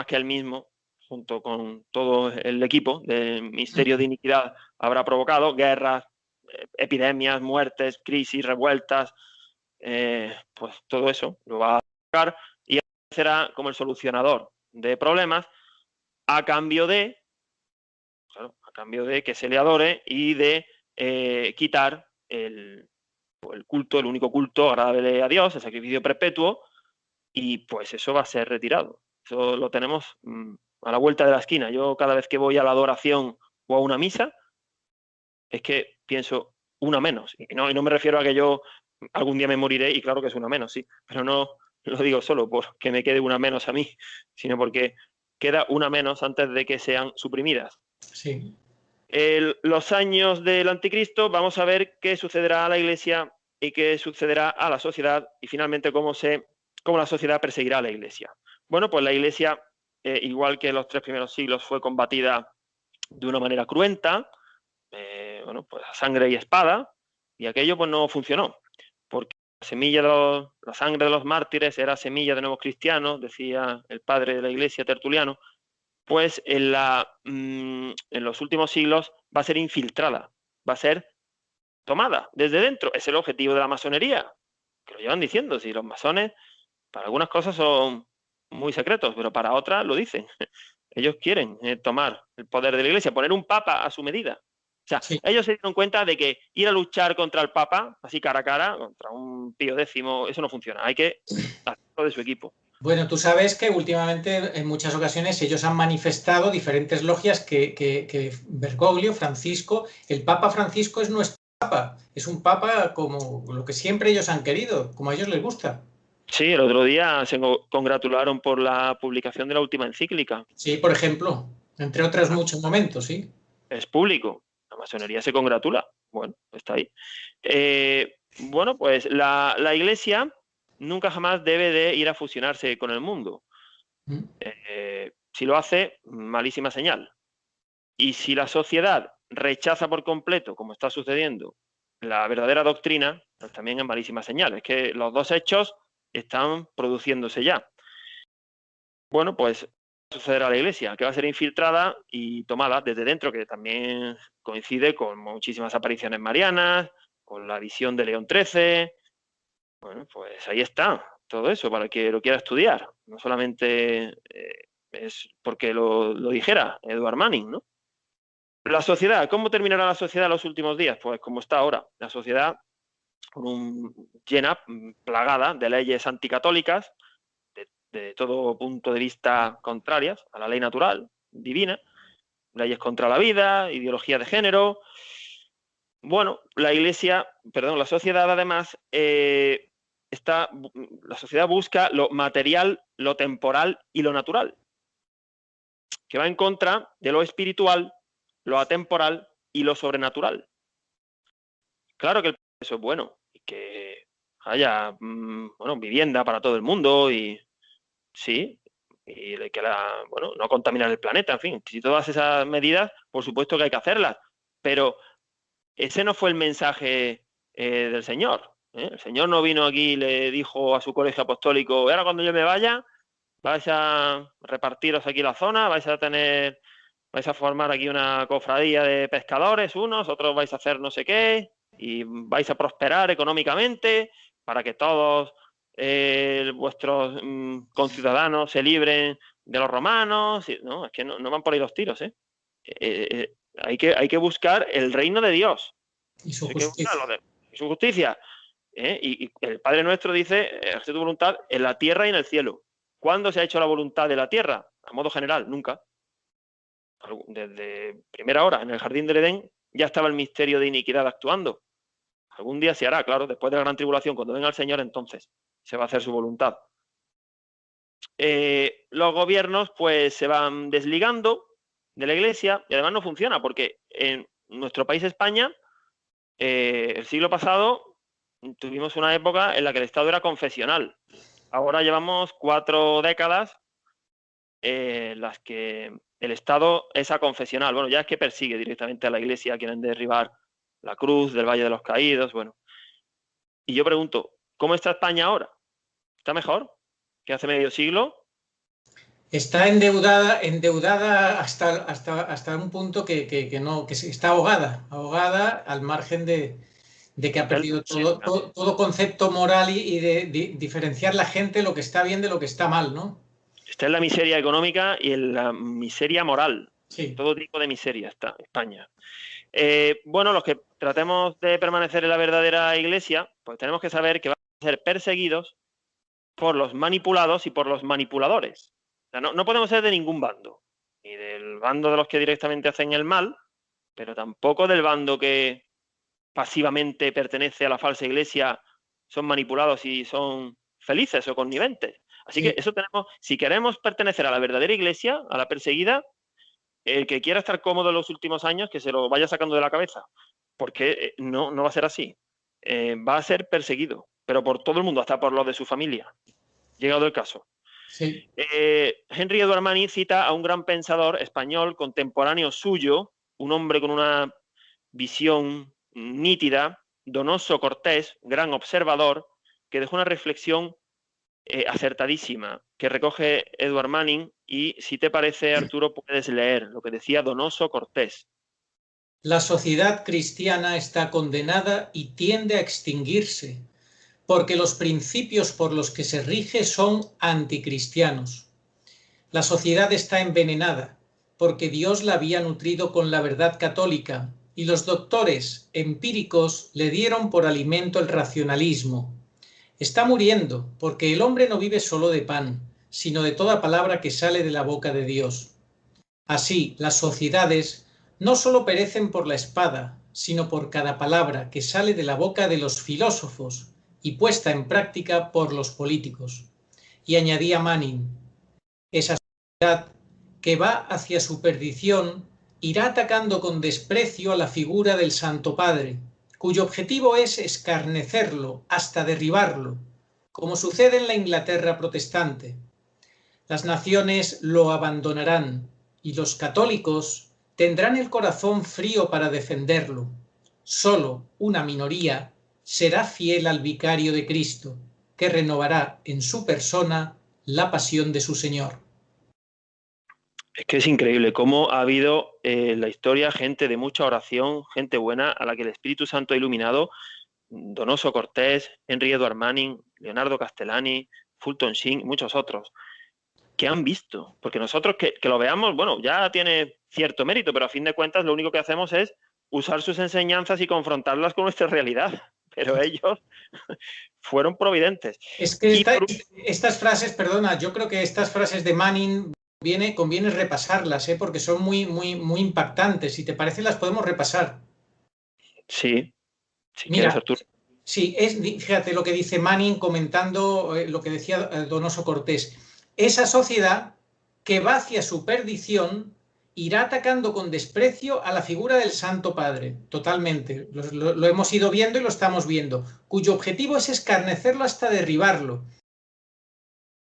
que él mismo, junto con todo el equipo del Ministerio de Iniquidad, habrá provocado, guerras, epidemias, muertes, crisis, revueltas, pues todo eso lo va a provocar y será como el solucionador de problemas a cambio de que se le adore y de quitar el culto, el único culto agradable a Dios, el sacrificio perpetuo, y pues eso va a ser retirado. Eso lo tenemos a la vuelta de la esquina. Yo cada vez que voy a la adoración o a una misa, es que pienso una menos. Y no me refiero a que yo algún día me moriré, y claro que es una menos, sí, pero no lo digo solo porque me quede una menos a mí, sino porque queda una menos antes de que sean suprimidas. Sí. Los años del anticristo, vamos a ver qué sucederá a la Iglesia y qué sucederá a la sociedad, y finalmente cómo la sociedad perseguirá a la Iglesia. Bueno, pues la Iglesia, igual que en los 3 primeros siglos, fue combatida de una manera cruenta, bueno, pues a sangre y espada, y aquello pues no funcionó, porque la sangre de los mártires era semilla de nuevos cristianos, decía el padre de la Iglesia, Tertuliano. Pues en los últimos siglos va a ser infiltrada, va a ser tomada desde dentro. Es el objetivo de la masonería, que lo llevan diciendo. Si los masones, para algunas cosas son muy secretos, pero para otras lo dicen. Ellos quieren tomar el poder de la Iglesia, poner un papa a su medida. O sea, Sí. ellos se dieron cuenta de que ir a luchar contra el papa, así cara a cara, contra un Pío X, eso no funciona. Hay que hacerlo de su equipo. Bueno, tú sabes que últimamente en muchas ocasiones ellos han manifestado diferentes logias que Bergoglio, Francisco, el Papa Francisco es nuestro Papa, es un Papa como lo que siempre ellos han querido, como a ellos les gusta. Sí, el otro día se congratularon por la publicación de la última encíclica. Sí, por ejemplo, entre otros muchos momentos, sí. Es público, la masonería se congratula. Bueno, está ahí. Bueno, pues la Iglesia nunca jamás debe de ir a fusionarse con el mundo. Si lo hace, malísima señal. Y si la sociedad rechaza por completo, como está sucediendo, la verdadera doctrina, pues también es malísima señal. Es que los dos hechos están produciéndose ya. Bueno, pues sucederá a la Iglesia, que va a ser infiltrada y tomada desde dentro, que también coincide con muchísimas apariciones marianas, con la visión de León XIII. Bueno, pues ahí está todo eso para el que lo quiera estudiar. No solamente es porque lo dijera Edward Manning, ¿no? La sociedad, ¿cómo terminará la sociedad en los últimos días? Pues como está ahora, la sociedad llena, plagada de leyes anticatólicas, de todo punto de vista contrarias a la ley natural, divina, leyes contra la vida, ideología de género. Bueno, la sociedad además, la sociedad busca lo material, lo temporal y lo natural, que va en contra de lo espiritual, lo atemporal y lo sobrenatural. Claro que eso es bueno, y que haya vivienda para todo el mundo, y sí, y de que no contaminar el planeta, en fin, si todas esas medidas, por supuesto que hay que hacerlas, pero ese no fue el mensaje del Señor. El Señor no vino aquí y le dijo a su colegio apostólico: ahora cuando yo me vaya, vais a repartiros aquí la zona, vais a formar aquí una cofradía de pescadores, otros vais a hacer no sé qué, y vais a prosperar económicamente para que todos vuestros conciudadanos se libren de los romanos. No, es que no van por ahí los tiros, ¿eh? Hay que buscar el reino de Dios. Y su Hay que justicia. buscar su justicia. Y el Padre Nuestro dice: ejerce tu voluntad en la tierra y en el cielo. ¿Cuándo se ha hecho la voluntad de la tierra? A modo general, nunca. Desde primera hora, en el jardín del Edén, ya estaba el misterio de iniquidad actuando. Algún día se hará, claro, después de la gran tribulación, cuando venga el Señor, entonces se va a hacer su voluntad. Los gobiernos pues se van desligando de la Iglesia, y además no funciona, porque en nuestro país, España, el siglo pasado tuvimos una época en la que el Estado era confesional. Ahora llevamos 4 décadas en las que el Estado es aconfesional. Bueno, ya es que persigue directamente a la Iglesia, quieren derribar la cruz del Valle de los Caídos, bueno. Y yo pregunto, ¿cómo está España ahora? ¿Está mejor que hace medio siglo? Está endeudada hasta un punto que está ahogada al margen de que ha perdido todo concepto moral y de diferenciar la gente lo que está bien de lo que está mal, ¿no? Está en la miseria económica y en la miseria moral. Sí. Todo tipo de miseria está España. Bueno, los que tratemos de permanecer en la verdadera Iglesia, pues tenemos que saber que vamos a ser perseguidos por los manipulados y por los manipuladores. O sea, no podemos ser de ningún bando. ni del bando de los que directamente hacen el mal, pero tampoco del bando que pasivamente pertenece a la falsa iglesia, son manipulados y son felices o conniventes. Así que eso tenemos, si queremos pertenecer a la verdadera iglesia, a la perseguida, el que quiera estar cómodo en los últimos años, que se lo vaya sacando de la cabeza, porque no va a ser así. Va a ser perseguido, pero por todo el mundo, hasta por los de su familia, llegado el caso. Sí. Henry Edward Manning cita a un gran pensador español contemporáneo suyo, un hombre con una visión nítida, Donoso Cortés, gran observador, que dejó una reflexión acertadísima, que recoge Edward Manning, y si te parece, Arturo, puedes leer lo que decía Donoso Cortés. La sociedad cristiana está condenada y tiende a extinguirse, porque los principios por los que se rige son anticristianos. La sociedad está envenenada, porque Dios la había nutrido con la verdad católica, y los doctores empíricos le dieron por alimento el racionalismo. Está muriendo, porque el hombre no vive solo de pan, sino de toda palabra que sale de la boca de Dios. Así, las sociedades no solo perecen por la espada, sino por cada palabra que sale de la boca de los filósofos y puesta en práctica por los políticos. Y añadía Manning, esa sociedad que va hacia su perdición irá atacando con desprecio a la figura del Santo Padre, cuyo objetivo es escarnecerlo hasta derribarlo, como sucede en la Inglaterra protestante. Las naciones lo abandonarán y los católicos tendrán el corazón frío para defenderlo. Solo una minoría será fiel al vicario de Cristo, que renovará en su persona la pasión de su Señor. Es que es increíble cómo ha habido en la historia gente de mucha oración, gente buena, a la que el Espíritu Santo ha iluminado. Donoso Cortés, Henry Edward Manning, Leonardo Castellani, Fulton Sheen, muchos otros, que han visto. Porque nosotros que lo veamos, bueno, ya tiene cierto mérito, pero a fin de cuentas lo único que hacemos es usar sus enseñanzas y confrontarlas con nuestra realidad. Pero ellos fueron providentes. Es que estas frases, perdona, yo creo que estas frases de Manning conviene repasarlas, porque son muy impactantes. Si te parece, las podemos repasar. Sí, si Mira, quieres, Arturo. Sí, fíjate lo que dice Manning comentando lo que decía Donoso Cortés. Esa sociedad que va hacia su perdición irá atacando con desprecio a la figura del Santo Padre, totalmente. Lo hemos ido viendo y lo estamos viendo, cuyo objetivo es escarnecerlo hasta derribarlo.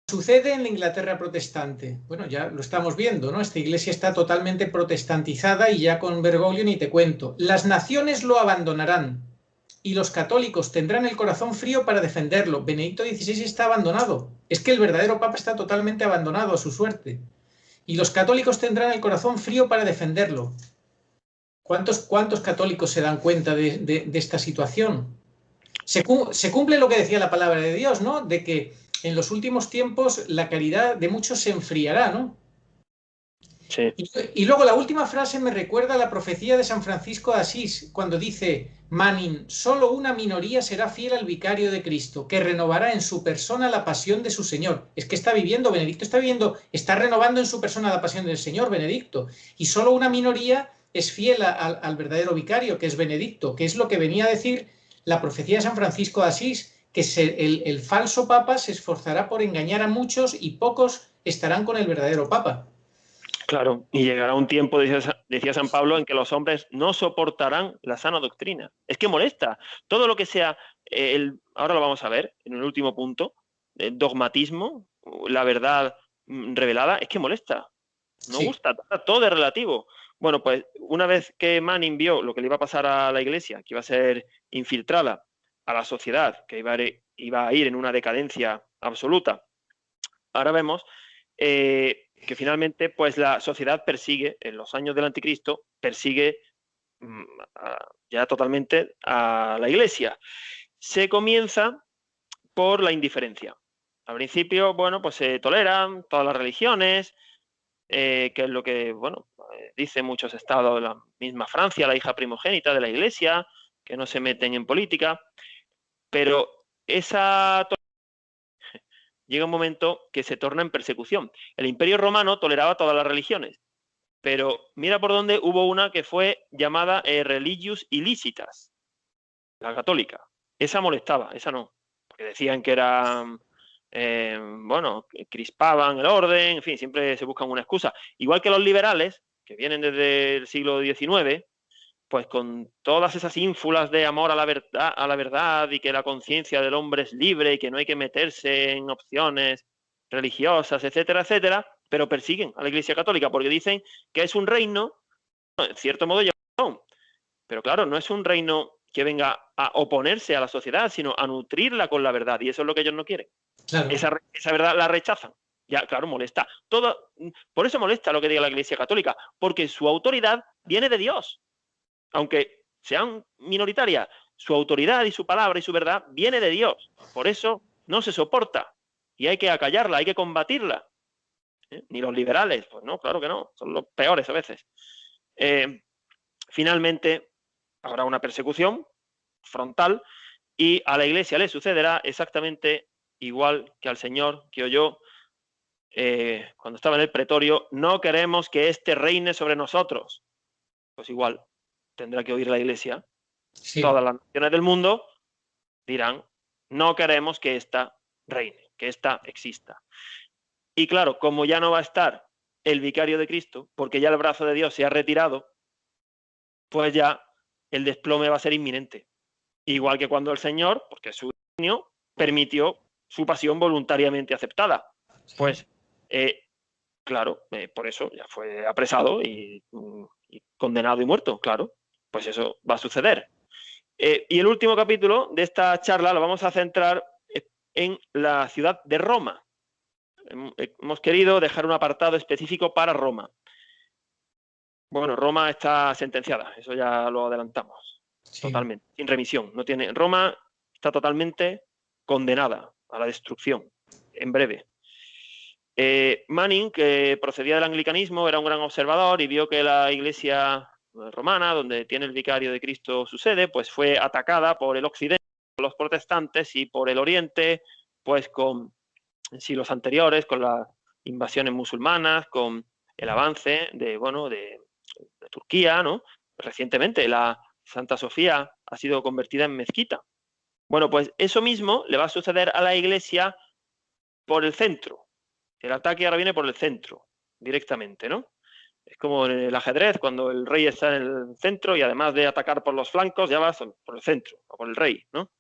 Sucede en la Inglaterra protestante. Bueno, ya lo estamos viendo, ¿no? Esta iglesia está totalmente protestantizada y ya con Bergoglio ni te cuento. Las naciones lo abandonarán y los católicos tendrán el corazón frío para defenderlo. Benedicto XVI está abandonado. Es que el verdadero Papa está totalmente abandonado a su suerte. Y los católicos tendrán el corazón frío para defenderlo. ¿Cuántos católicos se dan cuenta de esta situación? Se cumple lo que decía la palabra de Dios, ¿no? De que en los últimos tiempos la caridad de muchos se enfriará, ¿no? Sí. Y luego la última frase me recuerda a la profecía de San Francisco de Asís, cuando dice Manning, solo una minoría será fiel al vicario de Cristo, que renovará en su persona la pasión de su Señor. Es que Benedicto está renovando en su persona la pasión del Señor, Benedicto. Y solo una minoría es fiel al verdadero vicario, que es Benedicto, que es lo que venía a decir la profecía de San Francisco de Asís, que el falso papa se esforzará por engañar a muchos y pocos estarán con el verdadero papa. Claro, y llegará un tiempo, decía San Pablo, en que los hombres no soportarán la sana doctrina. Es que molesta. Todo lo que sea, ahora lo vamos a ver en el último punto, el dogmatismo, la verdad revelada, es que molesta. No gusta, todo es relativo. Bueno, pues una vez que Manning vio lo que le iba a pasar a la iglesia, que iba a ser infiltrada a la sociedad, que iba a ir en una decadencia absoluta, ahora vemos que finalmente pues la sociedad persigue, en los años del anticristo, persigue ya totalmente a la iglesia. Se comienza por la indiferencia. Al principio, bueno, pues se toleran todas las religiones, que es lo que, bueno, dicen muchos estados, la misma Francia, la hija primogénita de la iglesia, que no se meten en política, pero llega un momento que se torna en persecución. El Imperio Romano toleraba todas las religiones, pero mira por dónde hubo una que fue llamada Religious Illicitas, la católica. Esa molestaba, esa no, porque decían que eran, bueno, que crispaban el orden, en fin, siempre se buscan una excusa. Igual que los liberales, que vienen desde el siglo XIX, pues con todas esas ínfulas de amor a la verdad y que la conciencia del hombre es libre y que no hay que meterse en opciones religiosas, etcétera, etcétera, pero persiguen a la Iglesia Católica porque dicen que es un reino, en cierto modo, pero claro, no es un reino que venga a oponerse a la sociedad, sino a nutrirla con la verdad, y eso es lo que ellos no quieren. Claro. Esa verdad la rechazan. Ya, claro, molesta. Por eso molesta lo que diga la Iglesia Católica, porque su autoridad viene de Dios. Aunque sean minoritarias, su autoridad y su palabra y su verdad viene de Dios. Por eso no se soporta y hay que acallarla, hay que combatirla. Ni los liberales, pues no, claro que no, son los peores a veces. Finalmente habrá una persecución frontal y a la Iglesia le sucederá exactamente igual que al Señor que oyó cuando estaba en el pretorio: no queremos que éste reine sobre nosotros. Pues igual tendrá que oír la Iglesia. Sí. Todas las naciones del mundo dirán: no queremos que ésta reine, que ésta exista. Y claro, como ya no va a estar el vicario de Cristo, porque ya el brazo de Dios se ha retirado, pues ya el desplome va a ser inminente. Igual que cuando el Señor, porque su genio, permitió su pasión voluntariamente aceptada. Pues, claro, por eso ya fue apresado y condenado y muerto, claro. Pues eso va a suceder. Y el último capítulo de esta charla lo vamos a centrar en la ciudad de Roma. Hemos querido dejar un apartado específico para Roma. Bueno, Roma está sentenciada, eso ya lo adelantamos. Sí. Totalmente, sin remisión. Roma está totalmente condenada a la destrucción, en breve. Manning, que procedía del anglicanismo, era un gran observador y vio que la iglesia romana, donde tiene el vicario de Cristo su sede, pues fue atacada por el occidente, por los protestantes, y por el oriente, pues en siglos anteriores, con las invasiones musulmanas, con el avance de Turquía, ¿no? Recientemente la Santa Sofía ha sido convertida en mezquita. Bueno, pues eso mismo le va a suceder a la iglesia por el centro. El ataque ahora viene por el centro, directamente, ¿no? Es como en el ajedrez, cuando el rey está en el centro y además de atacar por los flancos, ya vas por el centro, o por el rey, ¿no?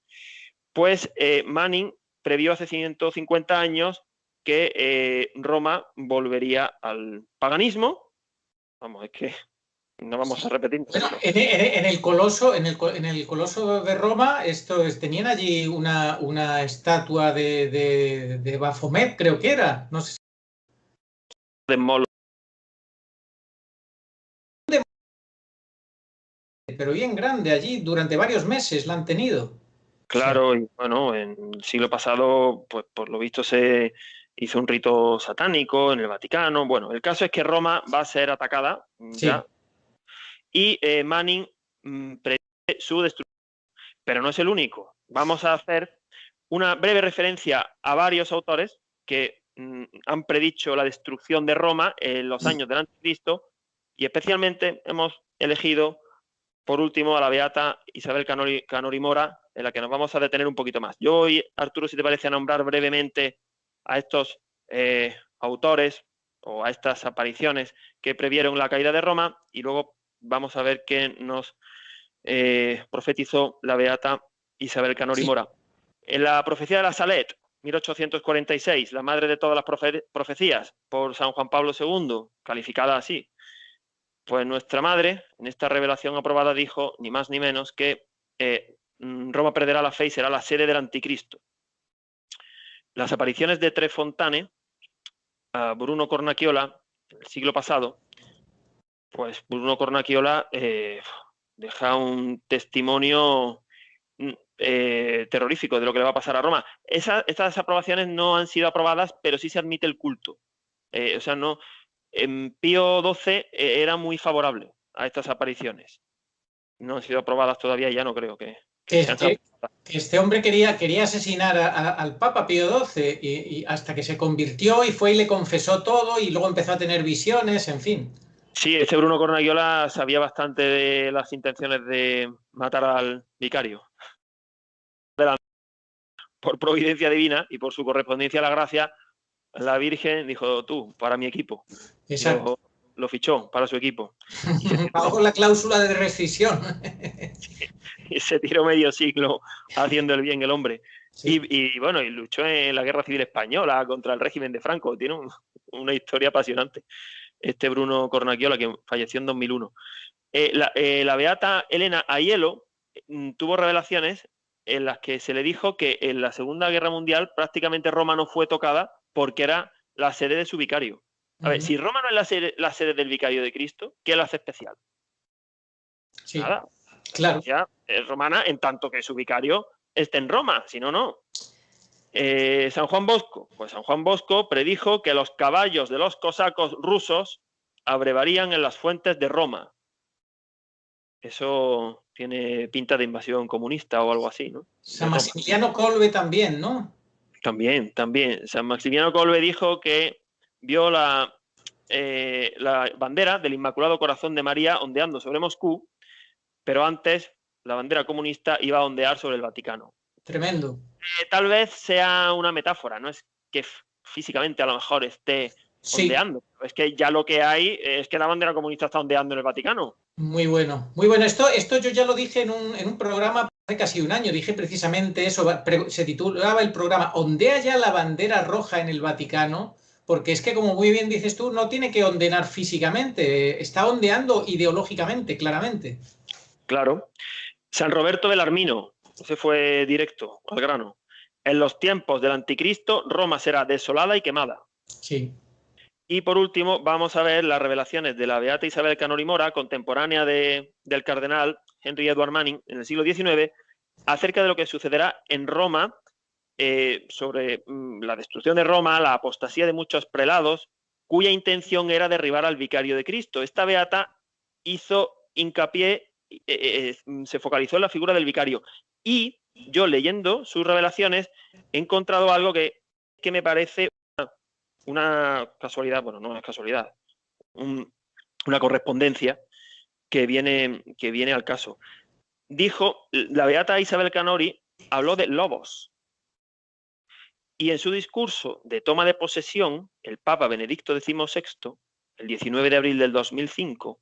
Pues Manning previó hace 150 años que Roma volvería al paganismo. Vamos, es que no vamos a repetir. Bueno, en el Coloso de Roma, tenían allí una estatua de Baphomet, creo que era. No sé si... De Molo. Pero bien grande allí, durante varios meses la han tenido. Claro, sí. Y bueno, en el siglo pasado, pues por lo visto se hizo un rito satánico en el Vaticano. Bueno, el caso es que Roma va a ser atacada ya. Sí. Y Manning predice su destrucción. Pero no es el único. Vamos a hacer una breve referencia a varios autores que han predicho la destrucción de Roma en los años del Anticristo, y especialmente hemos elegido, por último, a la beata Isabel Canori Mora, en la que nos vamos a detener un poquito más. Yo voy, Arturo, si te parece, a nombrar brevemente a estos autores o a estas apariciones que previeron la caída de Roma, y luego vamos a ver qué nos profetizó la beata Isabel Canori Mora. En la profecía de la Salette, 1846, la madre de todas las profecías, por San Juan Pablo II, calificada así, pues nuestra madre, en esta revelación aprobada, dijo ni más ni menos que Roma perderá la fe y será la sede del anticristo. Las apariciones de Tre Fontane a Bruno Cornacchiola, en el siglo pasado, pues Bruno Cornacchiola deja un testimonio terrorífico de lo que le va a pasar a Roma. Estas aprobaciones no han sido aprobadas, pero sí se admite el culto. O sea, no... Pío XII era muy favorable a estas apariciones. No han sido aprobadas todavía, ya no creo que este hombre quería asesinar al Papa Pío XII y hasta que se convirtió y fue y le confesó todo y luego empezó a tener visiones, en fin. Sí, este Bruno Cornagliola sabía bastante de las intenciones de matar al vicario. Por providencia divina y por su correspondencia a la gracia, la Virgen dijo, tú, para mi equipo. Exacto. Lo fichó para su equipo. Pagó con la cláusula de rescisión. Y se tiró medio siglo haciendo el bien el hombre. Sí. Y bueno, y luchó en la Guerra Civil Española contra el régimen de Franco. Tiene una historia apasionante. Este Bruno Cornagliola, que falleció en 2001. La beata Elena Aiello tuvo revelaciones en las que se le dijo que en la Segunda Guerra Mundial prácticamente Roma no fue tocada porque era la sede de su vicario. A ver, si Roma no es la sede del vicario de Cristo, ¿qué la hace especial? Sí, nada. claro. Ya es romana en tanto que su vicario esté en Roma, si no, no. San Juan Bosco. Pues San Juan Bosco predijo que los caballos de los cosacos rusos abrevarían en las fuentes de Roma. Eso tiene pinta de invasión comunista o algo así, ¿no? San Maximiliano Kolbe también, ¿no? También, también. San Maximiliano Kolbe dijo que vio la bandera del Inmaculado Corazón de María ondeando sobre Moscú, pero antes la bandera comunista iba a ondear sobre el Vaticano. Tremendo. Tal vez sea una metáfora, no es que físicamente a lo mejor esté ondeando, es que ya lo que hay es que la bandera comunista está ondeando en el Vaticano. Muy bueno, muy bueno. Esto yo ya lo dije en un programa hace casi un año, dije precisamente eso, se titulaba el programa ¿Ondea ya la bandera roja en el Vaticano? Porque es que, como muy bien dices tú, no tiene que ondear físicamente, está ondeando ideológicamente, claramente. Claro. San Roberto Belarmino, ese fue directo, al grano. En los tiempos del anticristo, Roma será desolada y quemada. Sí. Y por último, vamos a ver las revelaciones de la beata Isabel Canori Mora, contemporánea del cardenal Henry Edward Manning en el siglo XIX, acerca de lo que sucederá en Roma sobre la destrucción de Roma, la apostasía de muchos prelados, cuya intención era derribar al vicario de Cristo. Esta beata hizo hincapié, se focalizó en la figura del vicario. Y yo, leyendo sus revelaciones, he encontrado algo que me parece una casualidad, bueno, no es casualidad, una correspondencia que viene al caso. Dijo, la beata Isabel Canori habló de lobos. Y en su discurso de toma de posesión, el Papa Benedicto XVI, el 19 de abril del 2005,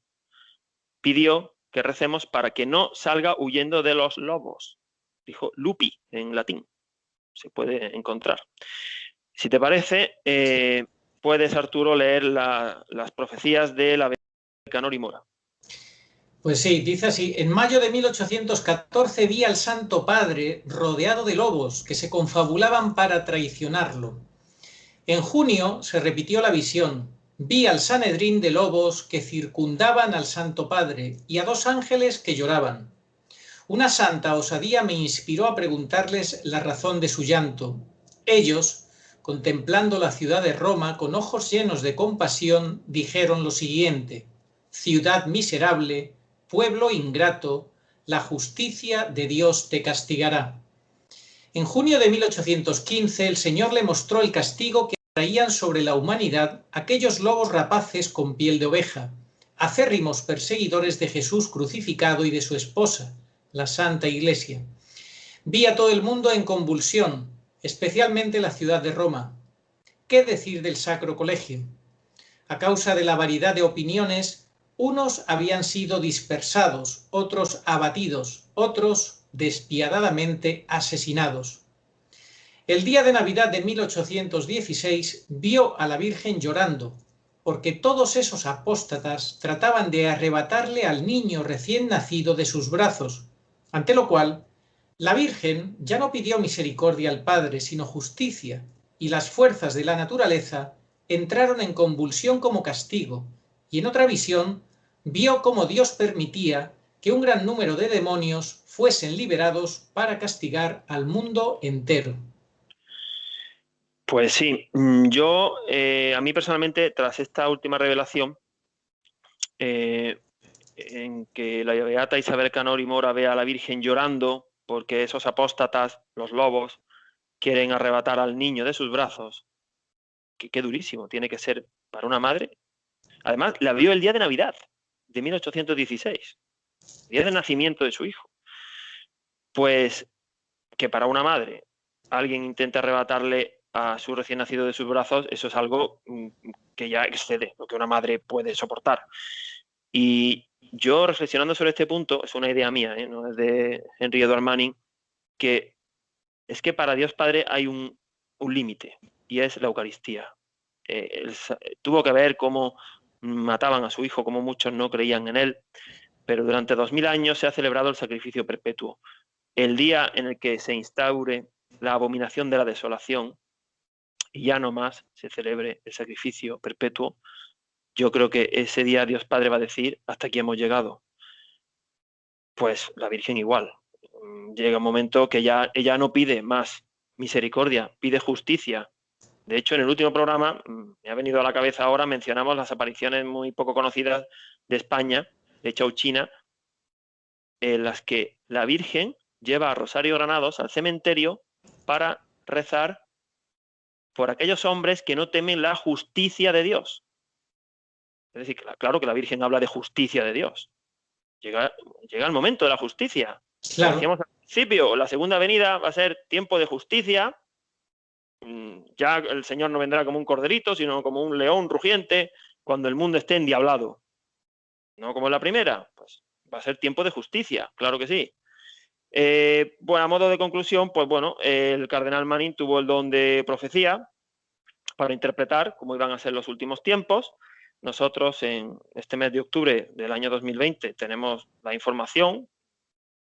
pidió que recemos para que no salga huyendo de los lobos. Dijo lupi en latín. Se puede encontrar. Si te parece, puedes, Arturo, leer las profecías de la Canori Mora. Pues sí, dice así: en mayo de 1814 vi al Santo Padre rodeado de lobos que se confabulaban para traicionarlo. En junio se repitió la visión. Vi al Sanedrín de lobos que circundaban al Santo Padre y a 2 ángeles que lloraban. Una santa osadía me inspiró a preguntarles la razón de su llanto. Ellos, contemplando la ciudad de Roma con ojos llenos de compasión, dijeron lo siguiente: ciudad miserable, pueblo ingrato, la justicia de Dios te castigará. En junio de 1815 el Señor le mostró el castigo que traían sobre la humanidad aquellos lobos rapaces con piel de oveja, acérrimos perseguidores de Jesús crucificado y de su esposa, la Santa Iglesia. Vi a todo el mundo en convulsión, especialmente la ciudad de Roma. ¿Qué decir del Sacro Colegio? A causa de la variedad de opiniones, unos habían sido dispersados, otros abatidos, otros despiadadamente asesinados. El día de Navidad de 1816 vio a la Virgen llorando, porque todos esos apóstatas trataban de arrebatarle al niño recién nacido de sus brazos, ante lo cual la Virgen ya no pidió misericordia al Padre, sino justicia, y las fuerzas de la naturaleza entraron en convulsión como castigo, y en otra visión vio cómo Dios permitía que un gran número de demonios fuesen liberados para castigar al mundo entero. Pues sí, yo, a mí personalmente, tras esta última revelación, en que la beata Isabel Canori Mora ve a la Virgen llorando porque esos apóstatas, los lobos, quieren arrebatar al niño de sus brazos, qué durísimo tiene que ser para una madre Además, la vio el día de Navidad de 1816, el día del nacimiento de su hijo. Pues que para una madre alguien intente arrebatarle a su recién nacido de sus brazos, eso es algo que ya excede lo que una madre puede soportar. Y yo, reflexionando sobre este punto, es una idea mía, no es de Henry Edward Manning, que es que para Dios Padre hay un límite, y es la Eucaristía. Tuvo que ver cómo mataban a su hijo, cómo muchos no creían en él, pero durante 2000 años se ha celebrado el sacrificio perpetuo. El día en el que se instaure la abominación de la desolación y ya no más se celebre el sacrificio perpetuo, yo creo que ese día Dios Padre va a decir, hasta aquí hemos llegado. Pues la Virgen igual. Llega un momento que ya ella no pide más misericordia, pide justicia. De hecho, en el último programa, me ha venido a la cabeza ahora, mencionamos las apariciones muy poco conocidas de España, de Chauchina, en las que la Virgen lleva a Rosario Granados al cementerio para rezar por aquellos hombres que no temen la justicia de Dios. Es decir, claro que la Virgen habla de justicia de Dios. Llega el momento de la justicia. Claro. Lo decíamos al principio, la segunda venida va a ser tiempo de justicia. Ya el Señor no vendrá como un corderito, sino como un león rugiente, cuando el mundo esté endiablado. No como en la primera, pues va a ser tiempo de justicia, claro que sí. Bueno, a modo de conclusión, pues bueno, el cardenal Manning tuvo el don de profecía para interpretar cómo iban a ser los últimos tiempos. Nosotros en este mes de octubre del año 2020 tenemos la información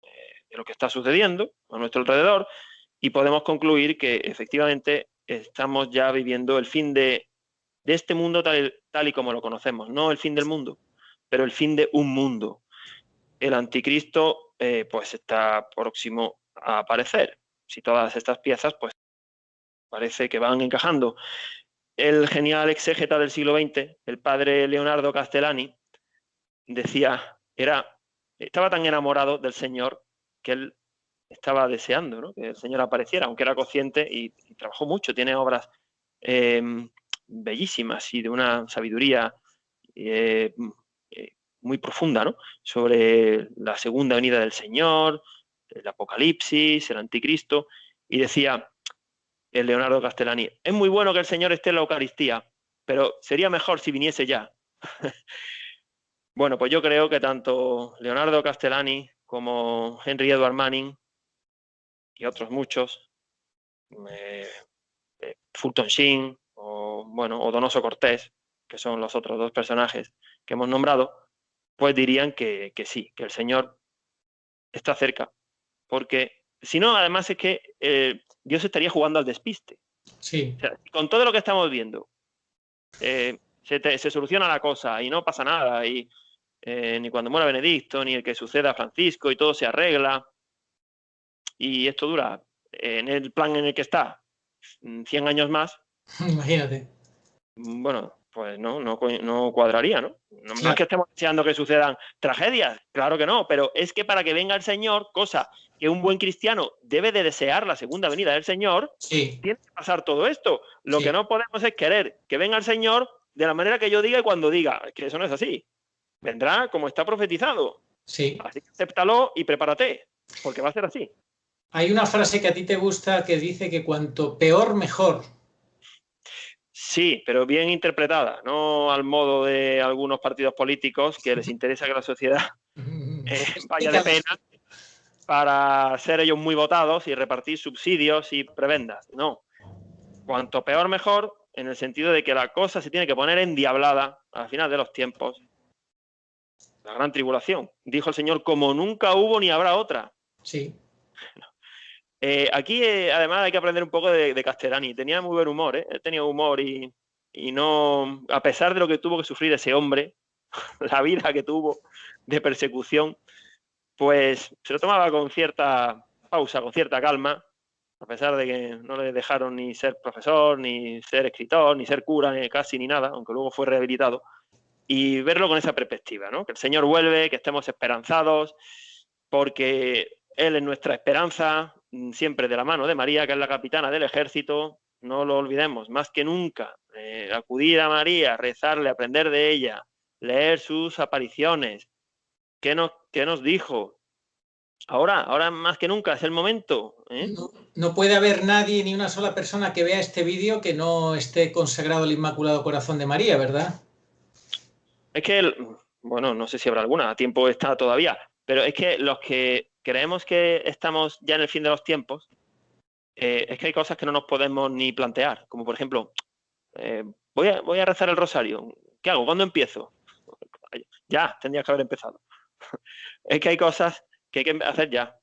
de lo que está sucediendo a nuestro alrededor y podemos concluir que efectivamente estamos ya viviendo el fin de este mundo tal y como lo conocemos. No el fin del mundo, pero el fin de un mundo. El anticristo pues está próximo a aparecer. Si todas estas piezas pues parece que van encajando. El genial exégeta del siglo XX, el padre Leonardo Castellani, decía, estaba tan enamorado del Señor que él estaba deseando, ¿no?, que el Señor apareciera, aunque era consciente y trabajó mucho, tiene obras bellísimas y de una sabiduría muy profunda, ¿no?, sobre la segunda venida del Señor, el Apocalipsis, el Anticristo, y decía el Leonardo Castellani, es muy bueno que el Señor esté en la Eucaristía, pero sería mejor si viniese ya. Bueno, pues yo creo que tanto Leonardo Castellani como Henry Edward Manning y otros muchos, Fulton Sheen o Donoso Cortés, que son los otros dos personajes que hemos nombrado, pues dirían que sí, que el Señor está cerca, porque si no, además es que Dios estaría jugando al despiste. Sí. O sea, con todo lo que estamos viendo, se soluciona la cosa y no pasa nada, y ni cuando muera Benedicto, ni el que suceda a Francisco, y todo se arregla, y esto dura, en el plan en el que está, 100 años más. Imagínate. Bueno, pues no cuadraría, ¿no? No, Claro. no es que estemos deseando que sucedan tragedias, claro que no, pero es que para que venga el Señor, cosa que un buen cristiano debe de desear, la segunda venida del Señor, Sí. tiene que pasar todo esto. Lo Sí. que no podemos es querer que venga el Señor de la manera que yo diga y cuando diga, que eso no es así. Vendrá como está profetizado. Sí. Así que acéptalo y prepárate, porque va a ser así. Hay una frase que a ti te gusta que dice que cuanto peor, mejor. Sí, pero bien interpretada, no al modo de algunos partidos políticos que les interesa que la sociedad vaya de pena para ser ellos muy votados y repartir subsidios y prebendas. No, cuanto peor mejor, en el sentido de que la cosa se tiene que poner endiablada al final de los tiempos. La gran tribulación, dijo el Señor, como nunca hubo ni habrá otra. Sí. Aquí además hay que aprender un poco de Castellani. Tenía muy buen humor, Él tenía humor y no, a pesar de lo que tuvo que sufrir ese hombre, la vida que tuvo de persecución, pues se lo tomaba con cierta pausa, con cierta calma, a pesar de que no le dejaron ni ser profesor, ni ser escritor, ni ser cura, ni casi ni nada, aunque luego fue rehabilitado, y verlo con esa perspectiva, ¿no? Que el Señor vuelve, que estemos esperanzados, porque Él es nuestra esperanza, siempre de la mano de María, que es la capitana del ejército. No lo olvidemos, más que nunca acudir a María, rezarle, aprender de ella, leer sus apariciones. ¿Qué nos dijo? Ahora más que nunca es el momento. No puede haber nadie, ni una sola persona que vea este vídeo que no esté consagrado al Inmaculado Corazón de María, ¿verdad? Es que, bueno, no sé si habrá alguna, a tiempo está todavía, pero es que los que creemos que estamos ya en el fin de los tiempos, es que hay cosas que no nos podemos ni plantear, como por ejemplo, voy a rezar el rosario. ¿Qué hago? ¿Cuándo empiezo? Ya, tendría que haber empezado. Es que hay cosas que hay que hacer ya.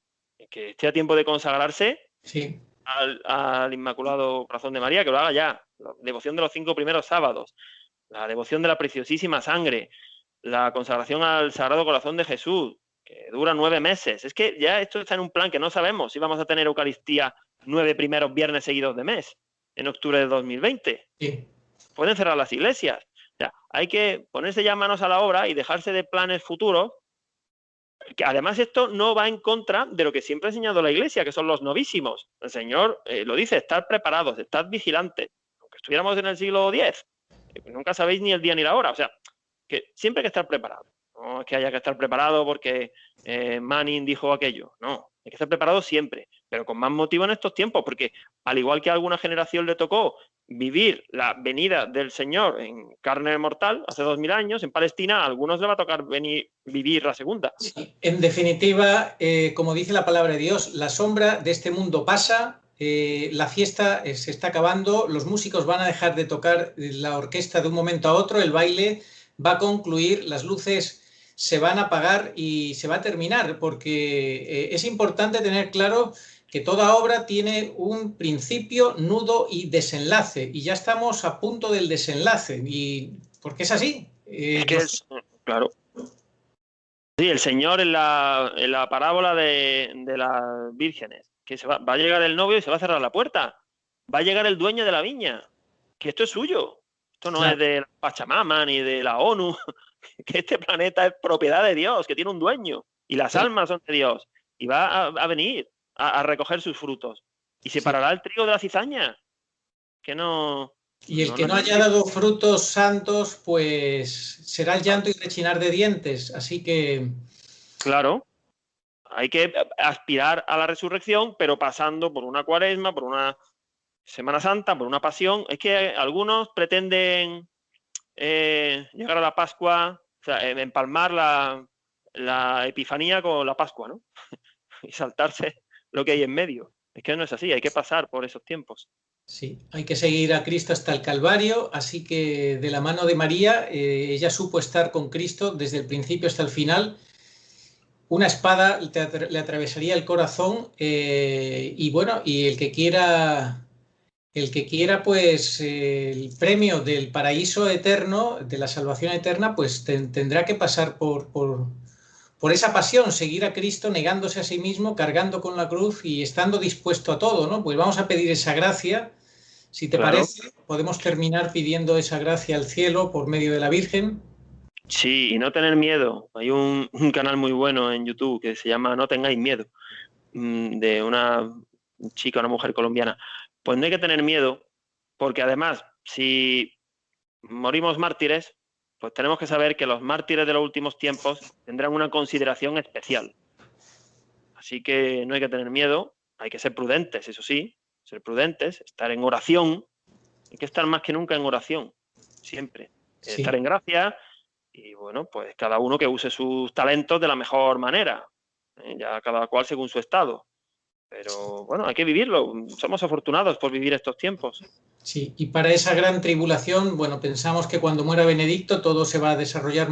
Que esté a tiempo de consagrarse Sí. al Inmaculado Corazón de María, que lo haga ya. La devoción de los 5 primeros sábados, la devoción de la preciosísima sangre, la consagración al Sagrado Corazón de Jesús, que dura 9 meses. Es que ya esto está en un plan que no sabemos si vamos a tener Eucaristía 9 primeros viernes seguidos de mes en octubre de 2020. Sí. Pueden cerrar las iglesias. O sea, hay que ponerse ya manos a la obra y dejarse de planes futuros. Que además esto no va en contra de lo que siempre ha enseñado la Iglesia, que son los novísimos. El Señor lo dice, estad preparados, estad vigilantes. Aunque estuviéramos en el siglo X, nunca sabéis ni el día ni la hora. O sea, que siempre hay que estar preparado. No es que haya que estar preparado porque Manning dijo aquello. No, hay que estar preparado siempre, pero con más motivo en estos tiempos, porque al igual que a alguna generación le tocó vivir la venida del Señor en carne mortal hace 2000 años, en Palestina a algunos le va a tocar vivir la segunda. Sí. En definitiva, como dice la palabra de Dios, la sombra de este mundo pasa, la fiesta se está acabando, los músicos van a dejar de tocar la orquesta de un momento a otro, el baile va a concluir, las luces se van a apagar y se va a terminar, porque es importante tener claro que toda obra tiene un principio, nudo y desenlace, y ya estamos a punto del desenlace, y porque es así. Es que claro. Sí, el Señor en la parábola de las vírgenes, que va a llegar el novio y se va a cerrar la puerta. Va a llegar el dueño de la viña, que esto es suyo. Esto no es de la Pachamama ni de la ONU, que este planeta es propiedad de Dios, que tiene un dueño. Y las almas son de Dios. Y va a venir a recoger sus frutos. Y separará el trigo de la cizaña. Que no... Y el que no haya dado frutos santos, pues será el llanto y rechinar de dientes. Así que... Claro, hay que aspirar a la resurrección, pero pasando por una cuaresma, por una Semana Santa, por una pasión. Es que algunos pretenden llegar a la Pascua, o sea, empalmar la Epifanía con la Pascua, ¿no? Y saltarse lo que hay en medio. Es que no es así, hay que pasar por esos tiempos. Sí, hay que seguir a Cristo hasta el Calvario, así que de la mano de María, ella supo estar con Cristo desde el principio hasta el final. Una espada le atravesaría el corazón y bueno, y el que quiera, pues el premio del paraíso eterno, de la salvación eterna, pues tendrá que pasar por esa pasión, seguir a Cristo negándose a sí mismo, cargando con la cruz y estando dispuesto a todo, ¿no? Pues vamos a pedir esa gracia. Si te parece, podemos terminar pidiendo esa gracia al cielo por medio de la Virgen. Sí, y no tener miedo. Hay un canal muy bueno en YouTube que se llama No tengáis miedo, de una chica, una mujer colombiana. Pues no hay que tener miedo, porque además, si morimos mártires, pues tenemos que saber que los mártires de los últimos tiempos tendrán una consideración especial. Así que no hay que tener miedo, hay que ser prudentes, eso sí, ser prudentes, estar en oración. Hay que estar más que nunca en oración, siempre. Sí. Estar en gracia y, bueno, pues cada uno que use sus talentos de la mejor manera, ya cada cual según su estado. Pero, bueno, hay que vivirlo. Somos afortunados por vivir estos tiempos. Sí, y para esa gran tribulación, bueno, pensamos que cuando muera Benedicto todo se va a desarrollar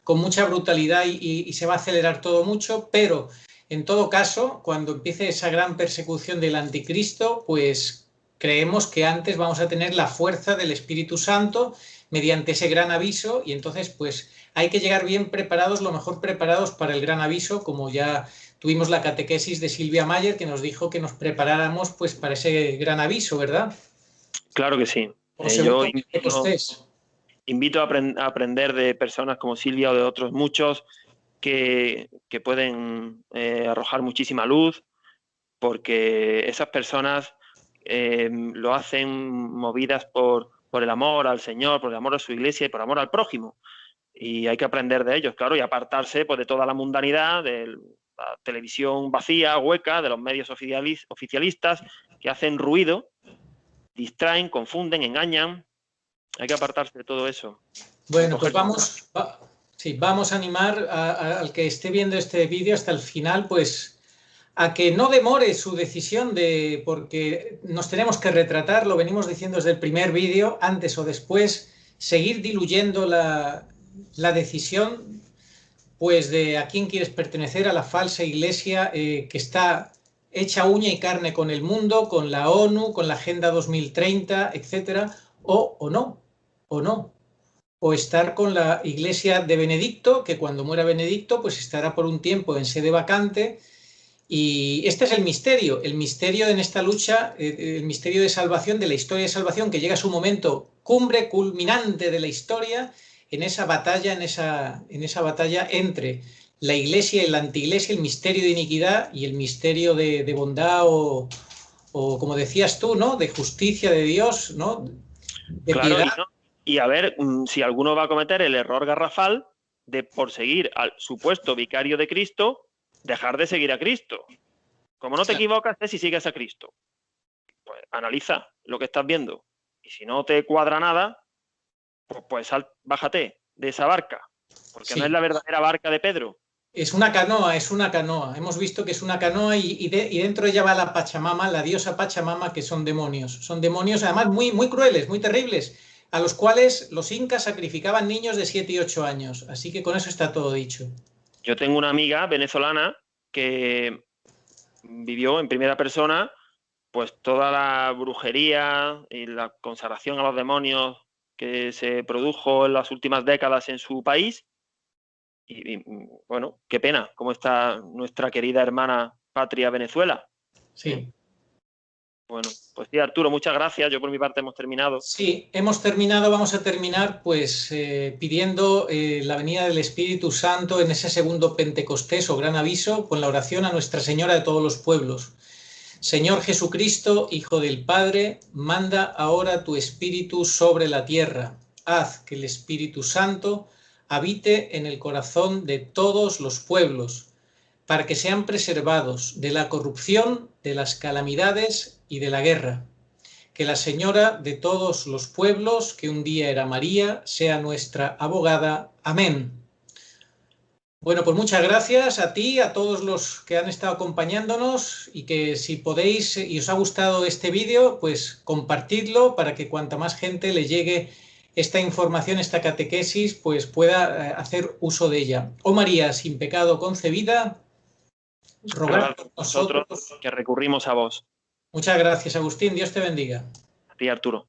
con mucha brutalidad y se va a acelerar todo mucho, pero en todo caso, cuando empiece esa gran persecución del anticristo, pues creemos que antes vamos a tener la fuerza del Espíritu Santo mediante ese gran aviso y entonces pues hay que llegar bien preparados, lo mejor preparados para el gran aviso, como ya tuvimos la catequesis de Silvia Mayer que nos dijo que nos preparáramos pues para ese gran aviso, ¿verdad? Claro que sí. Yo invito a aprender de personas como Silvia o de otros muchos que pueden arrojar muchísima luz, porque esas personas lo hacen movidas por por el amor al Señor, por el amor a su iglesia y por amor al prójimo. Y hay que aprender de ellos, claro, y apartarse pues, de toda la mundanidad, de la televisión vacía, hueca, de los medios oficialistas que hacen ruido, distraen, confunden, engañan. Hay que apartarse de todo eso. Bueno, pues vamos a animar al que esté viendo este vídeo hasta el final, pues a que no demore su decisión, porque nos tenemos que retratar, lo venimos diciendo desde el primer vídeo, antes o después, seguir diluyendo la decisión pues de a quién quieres pertenecer, a la falsa iglesia que está hecha uña y carne con el mundo, con la ONU, con la Agenda 2030, etcétera, o no, o estar con la iglesia de Benedicto, que cuando muera Benedicto pues estará por un tiempo en sede vacante. Y este es el misterio en esta lucha, el misterio de salvación, de la historia de salvación, que llega a su momento cumbre, culminante de la historia, en esa batalla, en esa batalla entre la iglesia y la antiiglesia, el misterio de iniquidad y el misterio de bondad o como decías tú, ¿no? De justicia de Dios, ¿no? De claro, piedad. Y a ver si alguno va a cometer el error garrafal de, por seguir al supuesto vicario de Cristo, dejar de seguir a Cristo. Como no te equivocas es si sigues a Cristo. Pues analiza lo que estás viendo. Y si no te cuadra nada, pues bájate de esa barca. Porque no es la verdadera barca de Pedro. Es una canoa, es una canoa. Hemos visto que es una canoa y dentro de ella va la Pachamama, la diosa Pachamama, que son demonios. Son demonios además muy, muy crueles, muy terribles, a los cuales los incas sacrificaban niños de 7 y 8 años. Así que con eso está todo dicho. Yo tengo una amiga venezolana que vivió en primera persona pues toda la brujería y la consagración a los demonios que se produjo en las últimas décadas en su país. Y bueno, qué pena cómo está nuestra querida hermana patria Venezuela. Sí. Bueno, pues sí, Arturo, muchas gracias. Yo por mi parte hemos terminado. Sí, hemos terminado. Vamos a terminar pues pidiendo la venida del Espíritu Santo en ese segundo Pentecostés o gran aviso con la oración a Nuestra Señora de todos los pueblos. Señor Jesucristo, Hijo del Padre, manda ahora tu Espíritu sobre la tierra. Haz que el Espíritu Santo habite en el corazón de todos los pueblos, para que sean preservados de la corrupción, de las calamidades y de la guerra. Que la Señora de todos los pueblos, que un día era María, sea nuestra abogada. Amén. Bueno, pues muchas gracias a ti, a todos los que han estado acompañándonos y que si podéis y os ha gustado este vídeo, pues compartidlo para que cuanta más gente le llegue esta información, esta catequesis, pues pueda hacer uso de ella. Oh María, sin pecado concebida, rogad por nosotros que recurrimos a vos. Muchas gracias, Agustín. Dios te bendiga. A ti, Arturo.